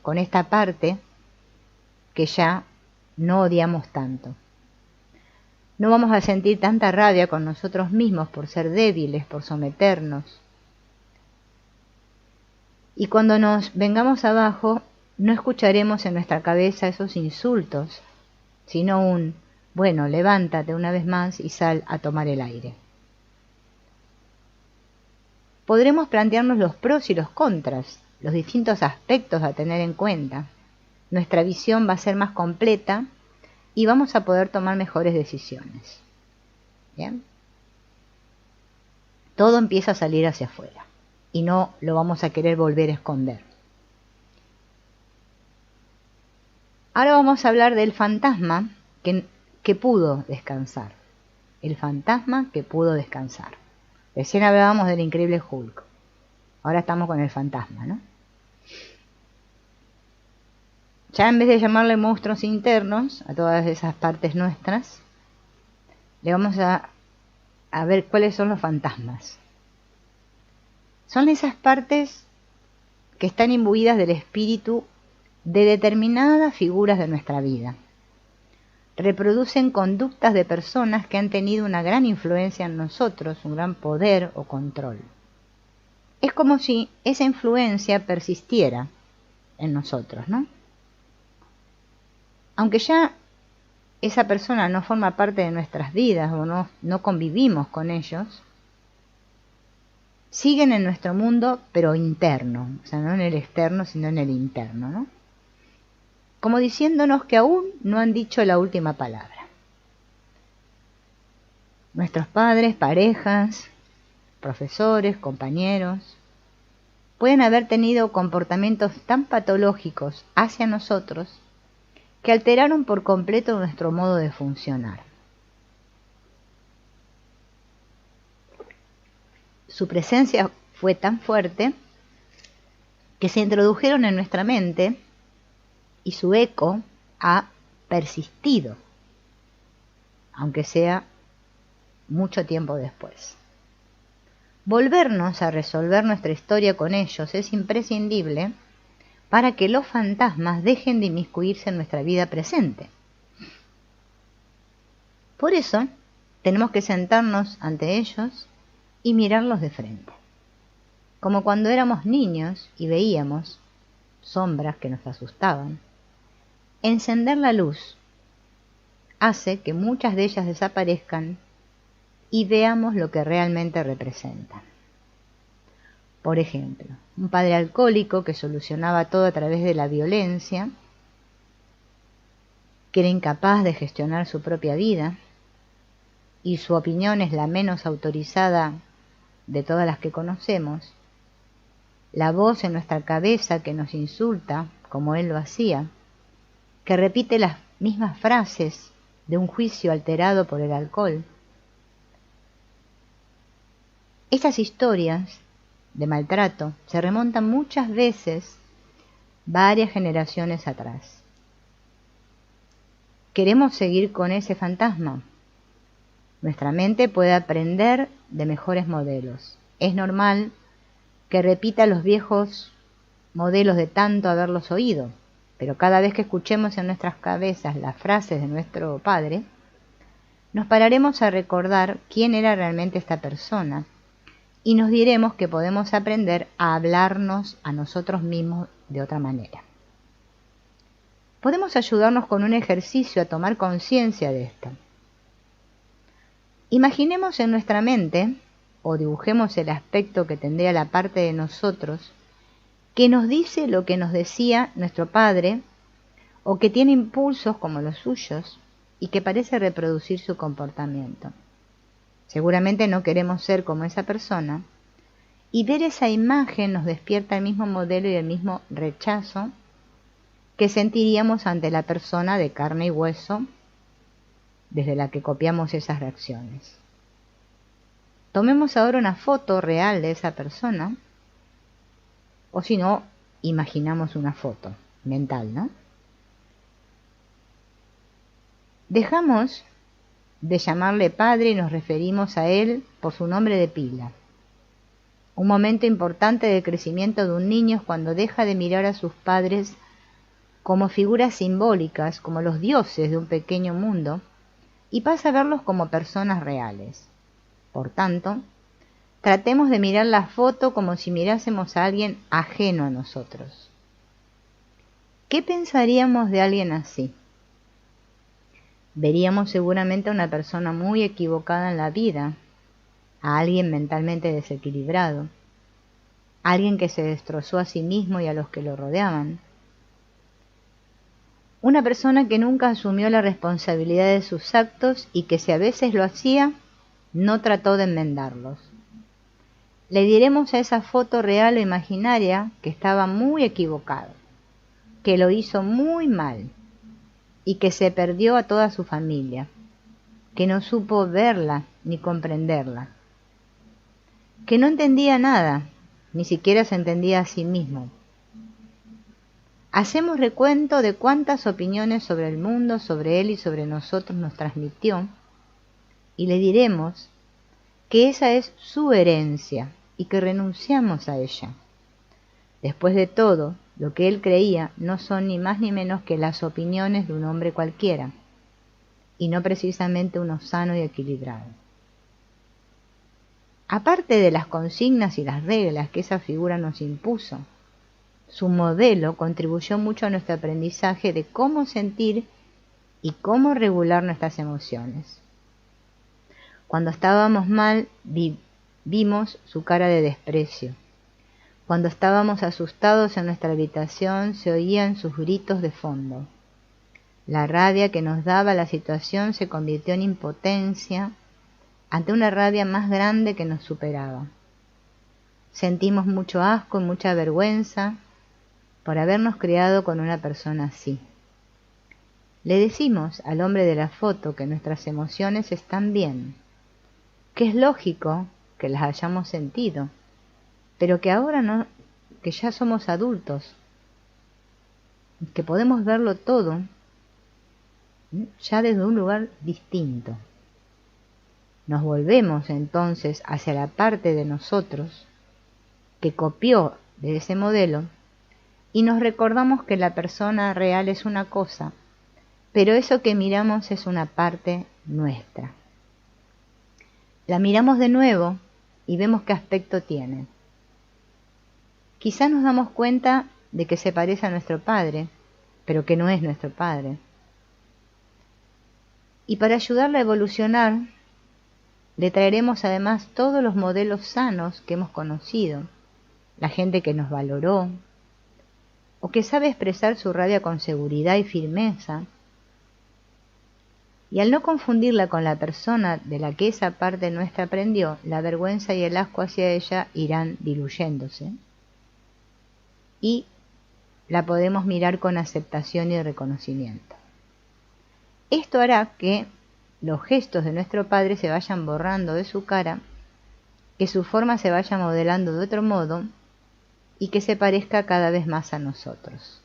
con esta parte que ya no odiamos tanto. No vamos a sentir tanta rabia con nosotros mismos por ser débiles, por someternos. Y cuando nos vengamos abajo, no escucharemos en nuestra cabeza esos insultos, sino bueno, levántate una vez más y sal a tomar el aire. podremos plantearnos los pros y los contras, los distintos aspectos a tener en cuenta. Nuestra visión va a ser más completa y vamos a poder tomar mejores decisiones. ¿Bien? Todo empieza a salir hacia afuera y no lo vamos a querer volver a esconder. Ahora vamos a hablar del fantasma que pudo descansar. El fantasma que pudo descansar. Recién hablábamos del increíble Hulk. Ahora estamos con el fantasma, ¿no? Ya en vez de llamarle monstruos internos a todas esas partes nuestras, le vamos a ver cuáles son los fantasmas. Son esas partes que están imbuidas del espíritu de determinadas figuras de nuestra vida. Reproducen conductas de personas que han tenido una gran influencia en nosotros, un gran poder o control. Es como si esa influencia persistiera en nosotros, ¿no? Aunque ya esa persona no forma parte de nuestras vidas o no convivimos con ellos, siguen en nuestro mundo, pero interno, o sea, no en el externo, sino en el interno, ¿no? Como diciéndonos que aún no han dicho la última palabra. Nuestros padres, parejas, profesores, compañeros, pueden haber tenido comportamientos tan patológicos hacia nosotros que alteraron por completo nuestro modo de funcionar. Su presencia fue tan fuerte que se introdujeron en nuestra mente y su eco ha persistido, aunque sea mucho tiempo después. Volvernos a resolver nuestra historia con ellos es imprescindible para que los fantasmas dejen de inmiscuirse en nuestra vida presente. Por eso, tenemos que sentarnos ante ellos y mirarlos de frente, como cuando éramos niños y veíamos sombras que nos asustaban. Encender la luz hace que muchas de ellas desaparezcan y veamos lo que realmente representan. Por ejemplo, un padre alcohólico que solucionaba todo a través de la violencia, que era incapaz de gestionar su propia vida, y su opinión es la menos autorizada de todas las que conocemos, la voz en nuestra cabeza que nos insulta, como él lo hacía, que repite las mismas frases de un juicio alterado por el alcohol. Estas historias de maltrato se remontan muchas veces varias generaciones atrás. ¿Queremos seguir con ese fantasma? Nuestra mente puede aprender de mejores modelos. Es normal que repita los viejos modelos de tanto haberlos oído, pero cada vez que escuchemos en nuestras cabezas las frases de nuestro padre, nos pararemos a recordar quién era realmente esta persona y nos diremos que podemos aprender a hablarnos a nosotros mismos de otra manera. Podemos ayudarnos con un ejercicio a tomar conciencia de esto. Imaginemos en nuestra mente, o dibujemos el aspecto que tendría la parte de nosotros que nos dice lo que nos decía nuestro padre, o que tiene impulsos como los suyos y que parece reproducir su comportamiento. Seguramente no queremos ser como esa persona, y ver esa imagen nos despierta el mismo modelo y el mismo rechazo que sentiríamos ante la persona de carne y hueso desde la que copiamos esas reacciones. Tomemos ahora una foto real de esa persona, o si no, imaginamos una foto mental, ¿no? Dejamos de llamarle padre y nos referimos a él por su nombre de pila. Un momento importante del crecimiento de un niño es cuando deja de mirar a sus padres como figuras simbólicas, como los dioses de un pequeño mundo, y pasa a verlos como personas reales. Por tanto, tratemos de mirar la foto como si mirásemos a alguien ajeno a nosotros. ¿Qué pensaríamos de alguien así? Veríamos seguramente a una persona muy equivocada en la vida, a alguien mentalmente desequilibrado, alguien que se destrozó a sí mismo y a los que lo rodeaban, una persona que nunca asumió la responsabilidad de sus actos y que si a veces lo hacía, no trató de enmendarlos. Le diremos a esa foto real o imaginaria que estaba muy equivocado, que lo hizo muy mal y que se perdió a toda su familia, que no supo verla ni comprenderla, que no entendía nada, ni siquiera se entendía a sí mismo. Hacemos recuento de cuántas opiniones sobre el mundo, sobre él y sobre nosotros nos transmitió, y le diremos que esa es su herencia y que renunciamos a ella. Después de todo, lo que él creía no son ni más ni menos que las opiniones de un hombre cualquiera, y no precisamente uno sano y equilibrado. Aparte de las consignas y las reglas que esa figura nos impuso, su modelo contribuyó mucho a nuestro aprendizaje de cómo sentir y cómo regular nuestras emociones. Cuando estábamos mal, vimos su cara de desprecio. Cuando estábamos asustados en nuestra habitación, se oían sus gritos de fondo. La rabia que nos daba la situación se convirtió en impotencia ante una rabia más grande que nos superaba. Sentimos mucho asco y mucha vergüenza por habernos criado con una persona así. Le decimos al hombre de la foto que nuestras emociones están bien, que es lógico que las hayamos sentido, pero que ahora no, que ya somos adultos, que podemos verlo todo ya desde un lugar distinto. Nos volvemos entonces hacia la parte de nosotros que copió de ese modelo y nos recordamos que la persona real es una cosa, pero eso que miramos es una parte nuestra. La miramos de nuevo y vemos qué aspecto tiene. Quizá nos damos cuenta de que se parece a nuestro padre, pero que no es nuestro padre. Y para ayudarla a evolucionar, le traeremos además todos los modelos sanos que hemos conocido, la gente que nos valoró, o que sabe expresar su rabia con seguridad y firmeza, y al no confundirla con la persona de la que esa parte nuestra aprendió, la vergüenza y el asco hacia ella irán diluyéndose, y la podemos mirar con aceptación y reconocimiento. Esto hará que los gestos de nuestro padre se vayan borrando de su cara, que su forma se vaya modelando de otro modo, y que se parezca cada vez más a nosotros.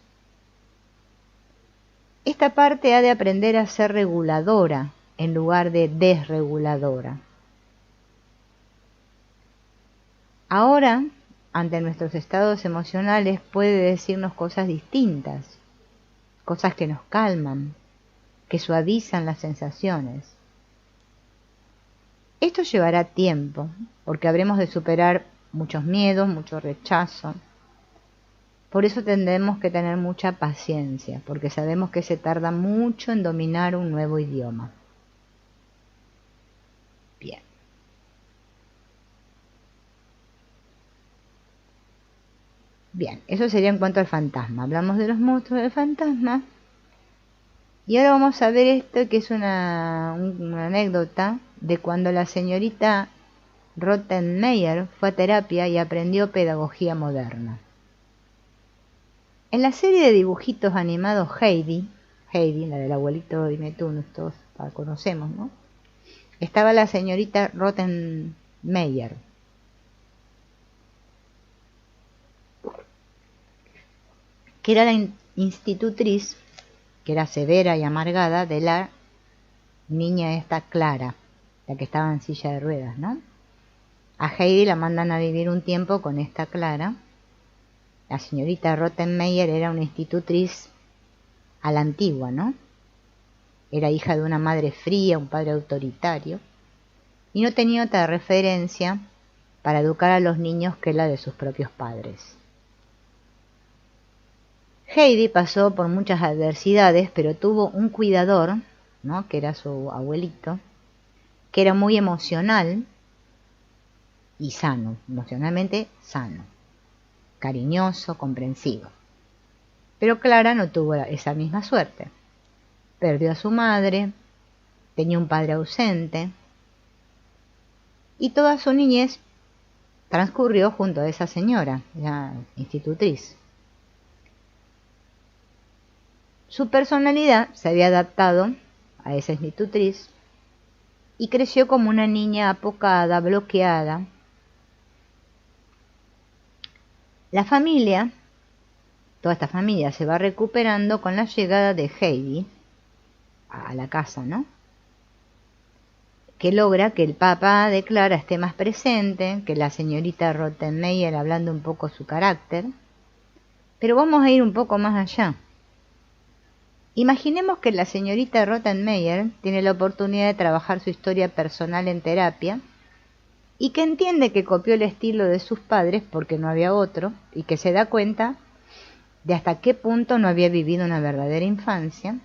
Esta parte ha de aprender a ser reguladora en lugar de desreguladora. Ahora, ante nuestros estados emocionales, puede decirnos cosas distintas, cosas que nos calman, que suavizan las sensaciones. Esto llevará tiempo, porque habremos de superar muchos miedos, mucho rechazo. Por eso tendremos que tener mucha paciencia, porque sabemos que se tarda mucho en dominar un nuevo idioma. Bien. Bien, eso sería en cuanto al fantasma. Hablamos de los monstruos del fantasma. Y ahora vamos a ver esto que es una anécdota de cuando la señorita Rottenmeier fue a terapia y aprendió pedagogía moderna. En la serie de dibujitos animados Heidi, la del abuelito Dime tú, todos la conocemos, ¿no? Estaba la señorita Rottenmeier, que era la institutriz, que era severa y amargada, de la niña esta Clara, la que estaba en silla de ruedas, ¿no? A Heidi la mandan a vivir un tiempo con esta Clara. La señorita Rottenmeier era una institutriz a la antigua, ¿no? Era hija de una madre fría, un padre autoritario, y no tenía otra referencia para educar a los niños que la de sus propios padres. Heidi pasó por muchas adversidades, pero tuvo un cuidador, ¿no? Que era su abuelito, que era muy emocional y sano, emocionalmente sano. cariñoso, comprensivo. Pero Clara no tuvo esa misma suerte. Perdió a su madre, tenía un padre ausente, y toda su niñez transcurrió junto a esa señora, la institutriz. Su personalidad se había adaptado a esa institutriz y creció como una niña apocada, bloqueada. La familia, toda esta familia se va recuperando con la llegada de Heidi a la casa, ¿no? Que logra que el papá de Clara esté más presente, que la señorita Rottenmeier hablando un poco su carácter. Pero vamos a ir un poco más allá. Imaginemos que la señorita Rottenmeier tiene la oportunidad de trabajar su historia personal en terapia y que entiende que copió el estilo de sus padres porque no había otro y que se da cuenta de hasta qué punto no había vivido una verdadera infancia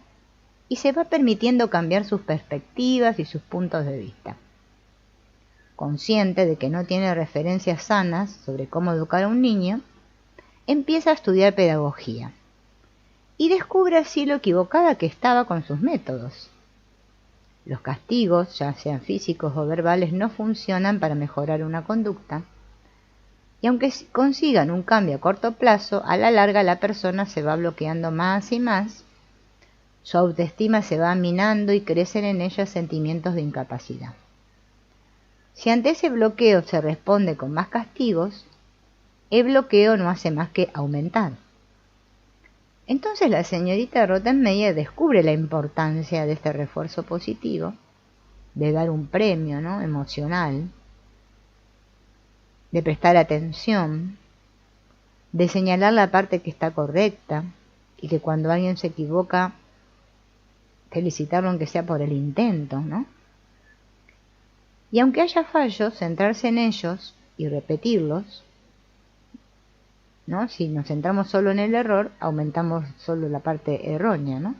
y se va permitiendo cambiar sus perspectivas y sus puntos de vista. Consciente de que no tiene referencias sanas sobre cómo educar a un niño, empieza a estudiar pedagogía y descubre así lo equivocada que estaba con sus métodos. Los castigos, ya sean físicos o verbales, no funcionan para mejorar una conducta, y aunque consigan un cambio a corto plazo, a la larga la persona se va bloqueando más y más, su autoestima se va minando y crecen en ella sentimientos de incapacidad. Si ante ese bloqueo se responde con más castigos, el bloqueo no hace más que aumentar. Entonces la señorita Rottenmeier descubre la importancia de este refuerzo positivo, de dar un premio, ¿no?, emocional, de prestar atención, de señalar la parte que está correcta y que cuando alguien se equivoca, felicitarlo aunque sea por el intento, ¿no? Y aunque haya fallos, centrarse en ellos y repetirlos, ¿no? Si nos centramos solo en el error, aumentamos solo la parte errónea, ¿no?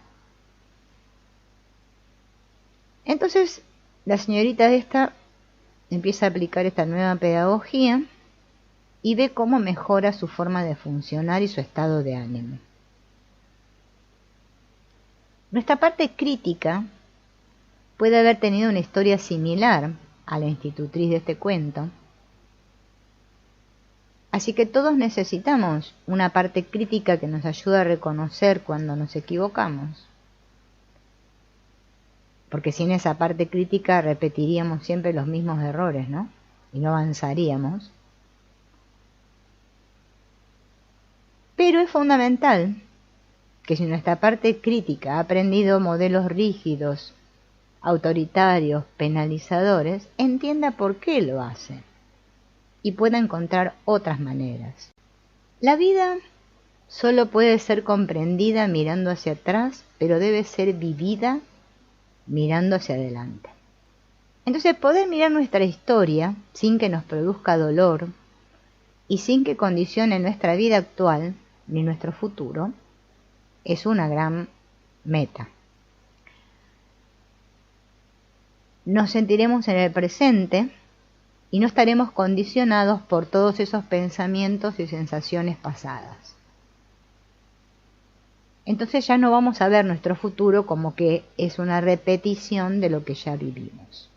Entonces, la señorita esta empieza a aplicar esta nueva pedagogía y ve cómo mejora su forma de funcionar y su estado de ánimo. Nuestra parte crítica puede haber tenido una historia similar a la institutriz de este cuento, así que todos necesitamos una parte crítica que nos ayude a reconocer cuando nos equivocamos, porque sin esa parte crítica repetiríamos siempre los mismos errores, ¿no? Y no avanzaríamos. Pero es fundamental que si nuestra parte crítica ha aprendido modelos rígidos, autoritarios, penalizadores, entienda por qué lo hace y pueda encontrar otras maneras. La vida solo puede ser comprendida mirando hacia atrás, pero debe ser vivida mirando hacia adelante. Entonces, poder mirar nuestra historia sin que nos produzca dolor y sin que condicione nuestra vida actual ni nuestro futuro es una gran meta. Nos sentiremos en el presente y no estaremos condicionados por todos esos pensamientos y sensaciones pasadas. Entonces ya no vamos a ver nuestro futuro como que es una repetición de lo que ya vivimos.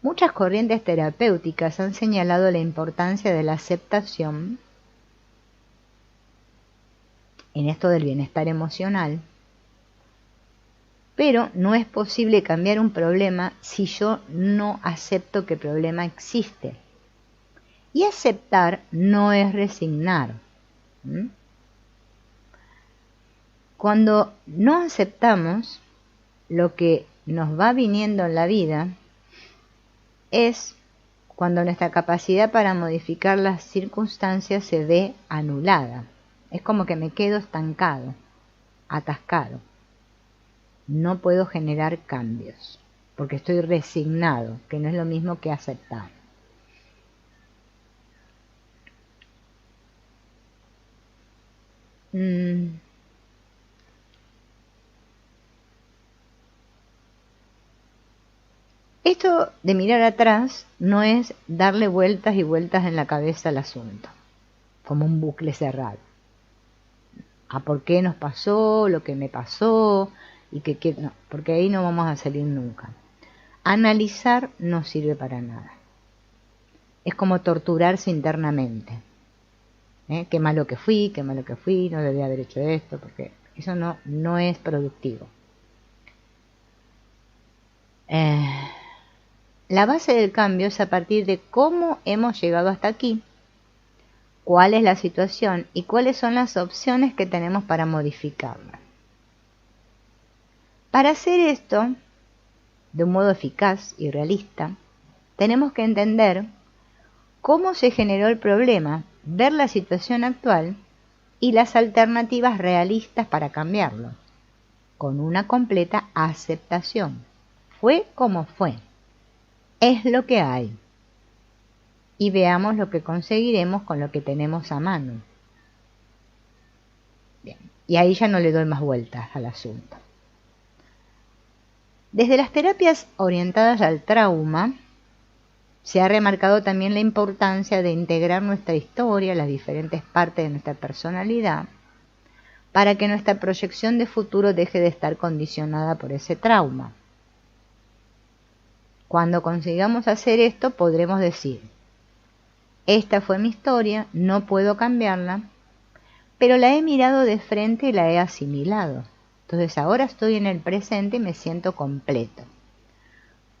Muchas corrientes terapéuticas han señalado la importancia de la aceptación en esto del bienestar emocional, pero no es posible cambiar un problema si yo no acepto que el problema existe. Y aceptar no es resignar. Cuando no aceptamos lo que nos va viniendo en la vida, es cuando nuestra capacidad para modificar las circunstancias se ve anulada. Es como que me quedo estancado, atascado. No puedo generar cambios, porque estoy resignado, que no es lo mismo que aceptar. Esto de mirar atrás no es darle vueltas y vueltas en la cabeza al asunto, como un bucle cerrado. ¿A por qué nos pasó, lo que me pasó? Y no, porque ahí no vamos a salir nunca. Analizar no sirve para nada. Es como torturarse internamente. Qué malo que fui, no debía haber hecho esto, porque eso no es productivo. La base del cambio es a partir de cómo hemos llegado hasta aquí, cuál es la situación y cuáles son las opciones que tenemos para modificarla. Para hacer esto de un modo eficaz y realista, tenemos que entender cómo se generó el problema, ver la situación actual y las alternativas realistas para cambiarlo, con una completa aceptación. Fue como fue. Es lo que hay. Y veamos lo que conseguiremos con lo que tenemos a mano. Bien, y ahí ya no le doy más vueltas al asunto. Desde las terapias orientadas al trauma, se ha remarcado también la importancia de integrar nuestra historia, las diferentes partes de nuestra personalidad, para que nuestra proyección de futuro deje de estar condicionada por ese trauma. Cuando consigamos hacer esto, podremos decir: esta fue mi historia, no puedo cambiarla, pero la he mirado de frente y la he asimilado. Entonces ahora estoy en el presente y me siento completo.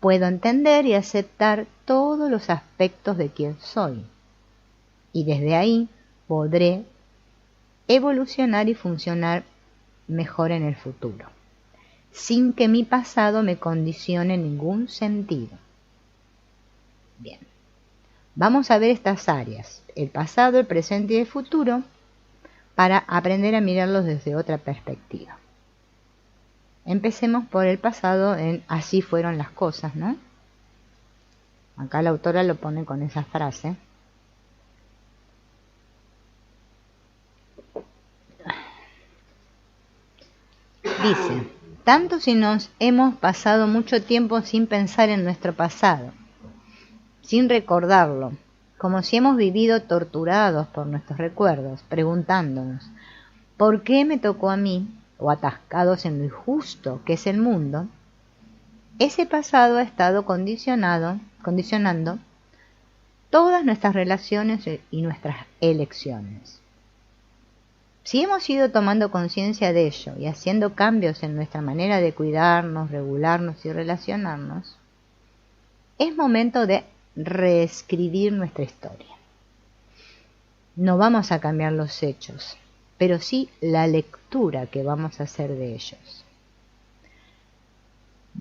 Puedo entender y aceptar todos los aspectos de quién soy. Y desde ahí podré evolucionar y funcionar mejor en el futuro, sin que mi pasado me condicione en ningún sentido. Bien, vamos a ver estas áreas, el pasado, el presente y el futuro, para aprender a mirarlos desde otra perspectiva. Empecemos por el pasado en así fueron las cosas, ¿no? Acá la autora lo pone con esa frase. Dice: tanto si nos hemos pasado mucho tiempo sin pensar en nuestro pasado, sin recordarlo, como si hemos vivido torturados por nuestros recuerdos, preguntándonos: ¿por qué me tocó a mí? O atascados en lo injusto que es el mundo, ese pasado ha estado condicionando todas nuestras relaciones y nuestras elecciones. Si hemos ido tomando conciencia de ello y haciendo cambios en nuestra manera de cuidarnos, regularnos y relacionarnos, es momento de reescribir nuestra historia. No vamos a cambiar los hechos, pero sí la lectura que vamos a hacer de ellos.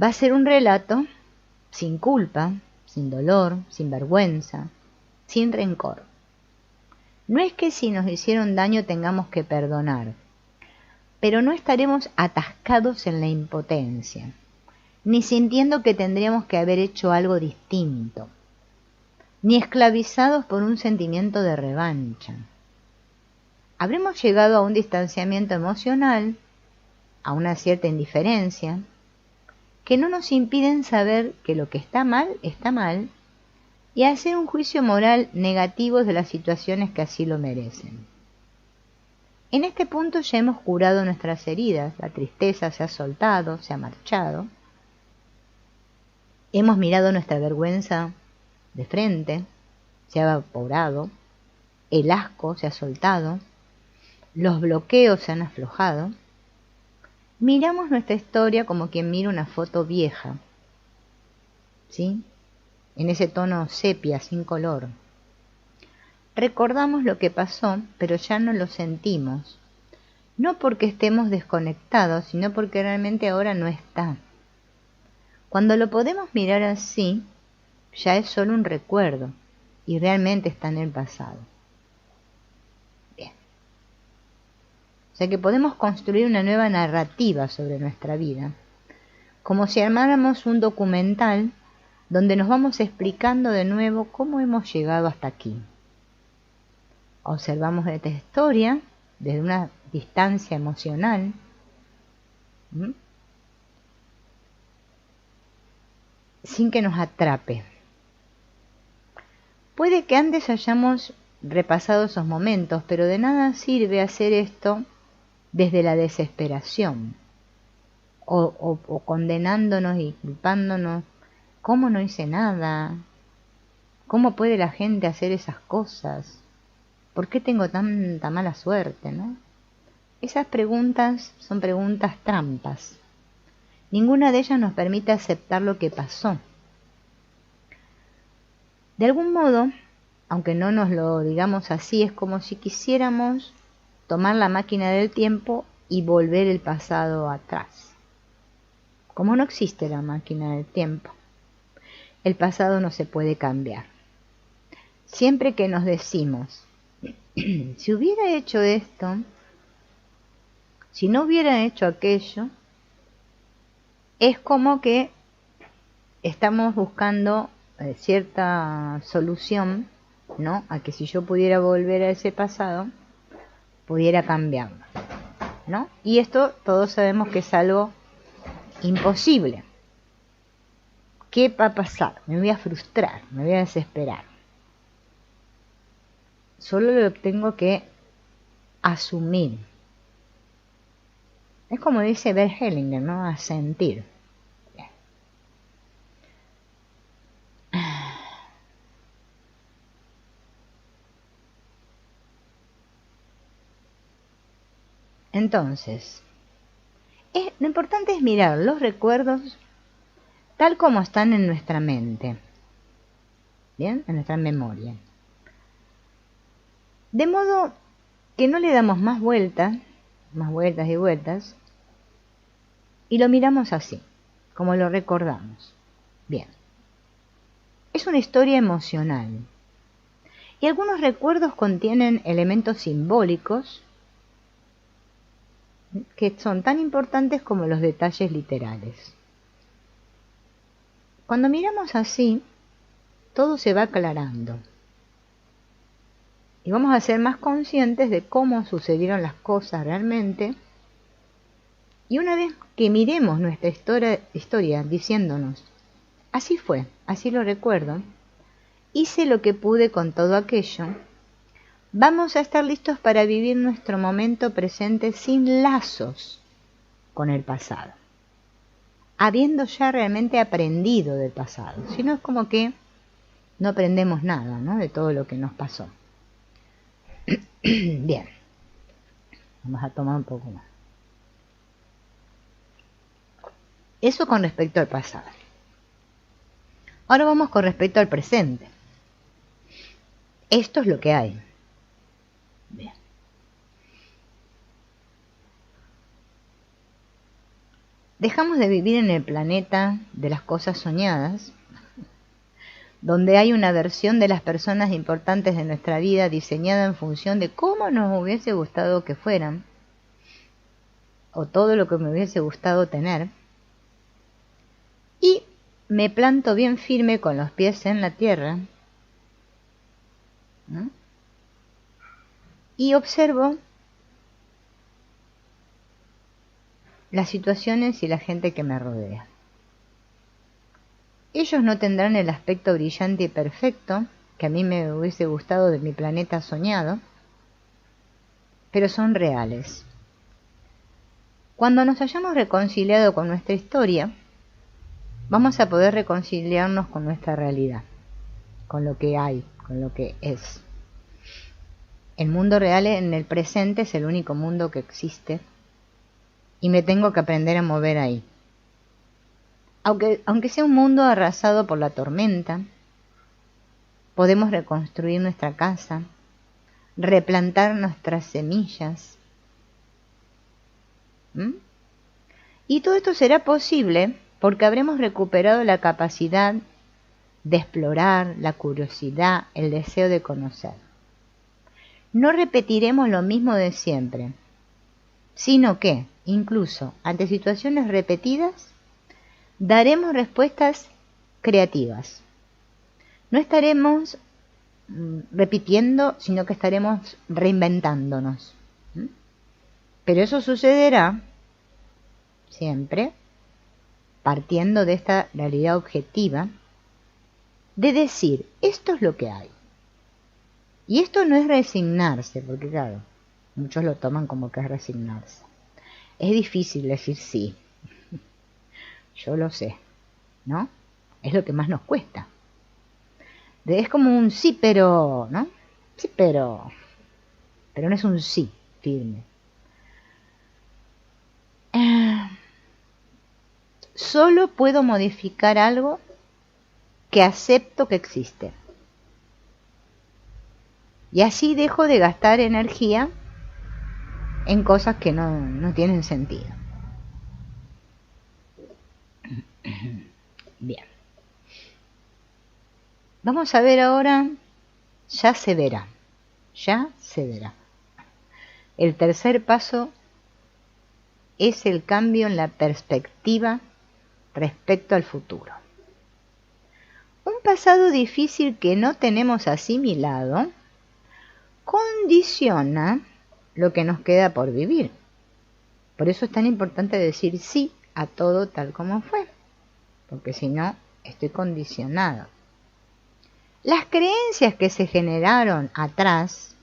Va a ser un relato sin culpa, sin dolor, sin vergüenza, sin rencor. No es que si nos hicieron daño tengamos que perdonar, pero no estaremos atascados en la impotencia, ni sintiendo que tendríamos que haber hecho algo distinto, ni esclavizados por un sentimiento de revancha. Habremos llegado a un distanciamiento emocional, a una cierta indiferencia, que no nos impiden saber que lo que está mal, y hacer un juicio moral negativo de las situaciones que así lo merecen. En este punto ya hemos curado nuestras heridas, la tristeza se ha soltado, se ha marchado, hemos mirado nuestra vergüenza de frente, se ha evaporado, el asco se ha soltado, los bloqueos se han aflojado. Miramos nuestra historia como quien mira una foto vieja, ¿sí? En ese tono sepia, sin color. Recordamos lo que pasó, pero ya no lo sentimos. No porque estemos desconectados, sino porque realmente ahora no está. Cuando lo podemos mirar así, ya es solo un recuerdo y realmente está en el pasado. Bien. O sea que podemos construir una nueva narrativa sobre nuestra vida, como si armáramos un documental donde nos vamos explicando de nuevo cómo hemos llegado hasta aquí. Observamos esta historia desde una distancia emocional. sin que nos atrape. Puede que antes hayamos repasado esos momentos, pero de nada sirve hacer esto desde la desesperación o condenándonos y culpándonos. ¿Cómo no hice nada? ¿Cómo puede la gente hacer esas cosas? ¿Por qué tengo tanta mala suerte, no? Esas preguntas son preguntas trampas. Ninguna de ellas nos permite aceptar lo que pasó. De algún modo, aunque no nos lo digamos así, es como si quisiéramos tomar la máquina del tiempo y volver el pasado atrás. Como no existe la máquina del tiempo, el pasado no se puede cambiar. Siempre que nos decimos, si hubiera hecho esto, si no hubiera hecho aquello, es como que estamos buscando cierta solución, ¿no? A que si yo pudiera volver a ese pasado, pudiera cambiarlo, ¿no? Y esto todos sabemos que es algo imposible. ¿Qué va a pasar? Me voy a frustrar, me voy a desesperar. Solo lo tengo que asumir. Es como dice Bert Hellinger, ¿no? Asentir. Bien. Entonces, lo importante es mirar los recuerdos tal como están en nuestra mente, ¿bien? En nuestra memoria. De modo que no le damos más vueltas y vueltas, y lo miramos así, como lo recordamos. Bien. Es una historia emocional, y algunos recuerdos contienen elementos simbólicos que son tan importantes como los detalles literales. Cuando miramos así, todo se va aclarando. Y vamos a ser más conscientes de cómo sucedieron las cosas realmente. Y una vez que miremos nuestra historia diciéndonos, así fue, así lo recuerdo, hice lo que pude con todo aquello, vamos a estar listos para vivir nuestro momento presente sin lazos con el pasado, habiendo ya realmente aprendido del pasado. Si no, es como que no aprendemos nada, ¿no? De todo lo que nos pasó. Bien, vamos a tomar un poco más. Eso con respecto al pasado. Ahora vamos con respecto al presente. Esto es lo que hay. Bien. Dejamos de vivir en el planeta de las cosas soñadas, donde hay una versión de las personas importantes de nuestra vida diseñada en función de cómo nos hubiese gustado que fueran, o todo lo que me hubiese gustado tener, y me planto bien firme con los pies en la tierra, ¿no? Y observo las situaciones y la gente que me rodea. Ellos no tendrán el aspecto brillante y perfecto que a mí me hubiese gustado de mi planeta soñado, pero son reales. Cuando nos hayamos reconciliado con nuestra historia, vamos a poder reconciliarnos con nuestra realidad, con lo que hay, con lo que es. El mundo real en el presente es el único mundo que existe y me tengo que aprender a mover ahí. Aunque sea un mundo arrasado por la tormenta, podemos reconstruir nuestra casa, replantar nuestras semillas. Y todo esto será posible porque habremos recuperado la capacidad de explorar, la curiosidad, el deseo de conocer. No repetiremos lo mismo de siempre, sino que, incluso ante situaciones repetidas, daremos respuestas creativas. No estaremos repitiendo, sino que estaremos reinventándonos. Pero eso sucederá siempre partiendo de esta realidad objetiva, de decir, esto es lo que hay. Y esto no es resignarse, porque claro, muchos lo toman como que es resignarse. Es difícil decir sí. Yo lo sé, ¿no? Es lo que más nos cuesta. Es como un sí, pero, ¿no? Sí, pero no es un sí firme. Solo puedo modificar algo que acepto que existe. Y así dejo de gastar energía en cosas que no tienen sentido. Bien. Vamos a ver ahora, ya se verá. Ya se verá. El tercer paso es el cambio en la perspectiva respecto al futuro. Un pasado difícil que no tenemos asimilado condiciona lo que nos queda por vivir. Por eso es tan importante decir sí a todo tal como fue, porque si no, estoy condicionado. Las creencias que se generaron atrás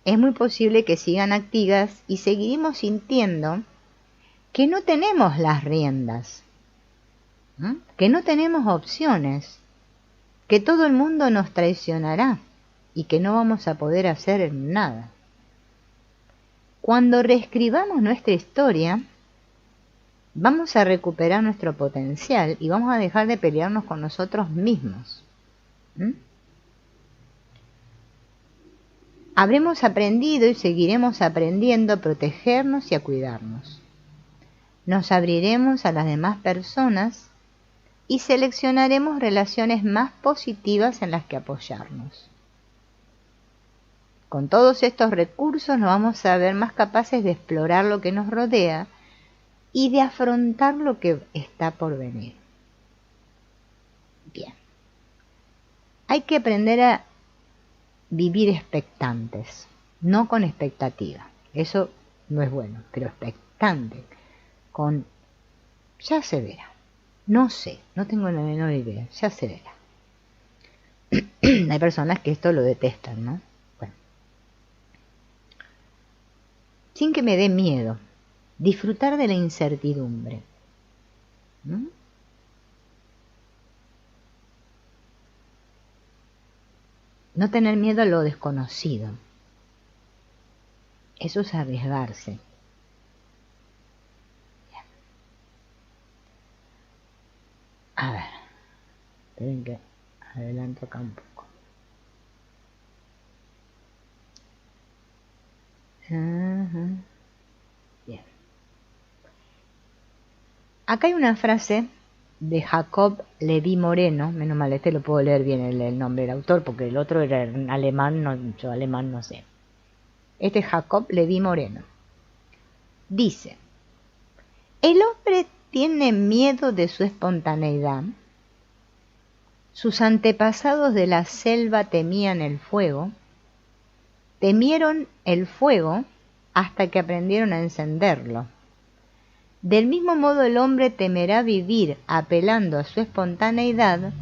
es muy posible que sigan activas y seguiremos sintiendo que no tenemos las riendas, ¿no? Que no tenemos opciones, que todo el mundo nos traicionará y que no vamos a poder hacer nada. Cuando reescribamos nuestra historia, vamos a recuperar nuestro potencial y vamos a dejar de pelearnos con nosotros mismos. Habremos aprendido y seguiremos aprendiendo a protegernos y a cuidarnos. Nos abriremos a las demás personas y seleccionaremos relaciones más positivas en las que apoyarnos. Con todos estos recursos nos vamos a ver más capaces de explorar lo que nos rodea y de afrontar lo que está por venir. Bien. Hay que aprender a vivir expectantes, no con expectativa. Eso no es bueno, pero expectante, con ya se verá. No sé, no tengo la menor idea, ya se verá. Hay personas que esto lo detestan, ¿no? Bueno. Sin que me dé miedo, disfrutar de la incertidumbre. No tener miedo a lo desconocido. Eso es arriesgarse. Bien. A ver, esperen que adelanto acá un poco. Bien. Acá hay una frase de Jacob Levi Moreno, menos mal, lo puedo leer bien el nombre del autor, porque el otro era en alemán, yo alemán no sé. Este es Jacob Levi Moreno. Dice, el hombre tiene miedo de su espontaneidad. Sus antepasados de la selva temían el fuego, temieron el fuego hasta que aprendieron a encenderlo. Del mismo modo el hombre temerá vivir apelando a su espontaneidad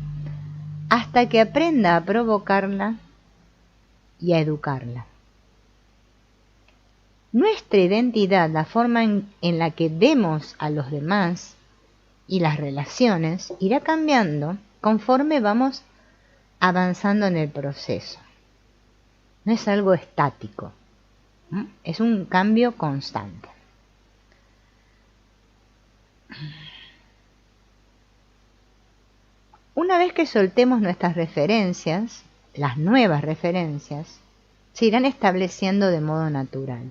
hasta que aprenda a provocarla y a educarla. Nuestra identidad, la forma en la que vemos a los demás y las relaciones, irá cambiando conforme vamos avanzando en el proceso. No es algo estático, ¿no? Es un cambio constante. Una vez que soltemos nuestras referencias, las nuevas referencias se irán estableciendo de modo natural.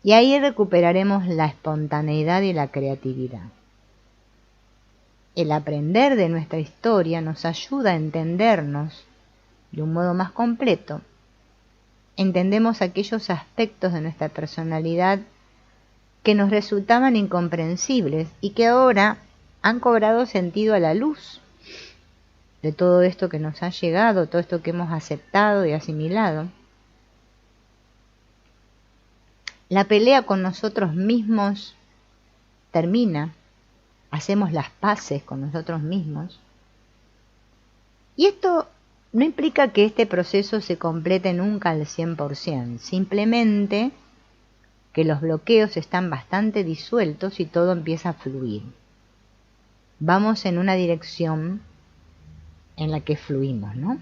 Y ahí recuperaremos la espontaneidad y la creatividad. El aprender de nuestra historia nos ayuda a entendernos de un modo más completo. Entendemos aquellos aspectos de nuestra personalidad que nos resultaban incomprensibles y que ahora han cobrado sentido a la luz de todo esto que nos ha llegado, todo esto que hemos aceptado y asimilado. La pelea con nosotros mismos termina, hacemos las paces con nosotros mismos. Y esto no implica que este proceso se complete nunca al 100%, simplemente que los bloqueos están bastante disueltos y todo empieza a fluir. Vamos en una dirección en la que fluimos, ¿no?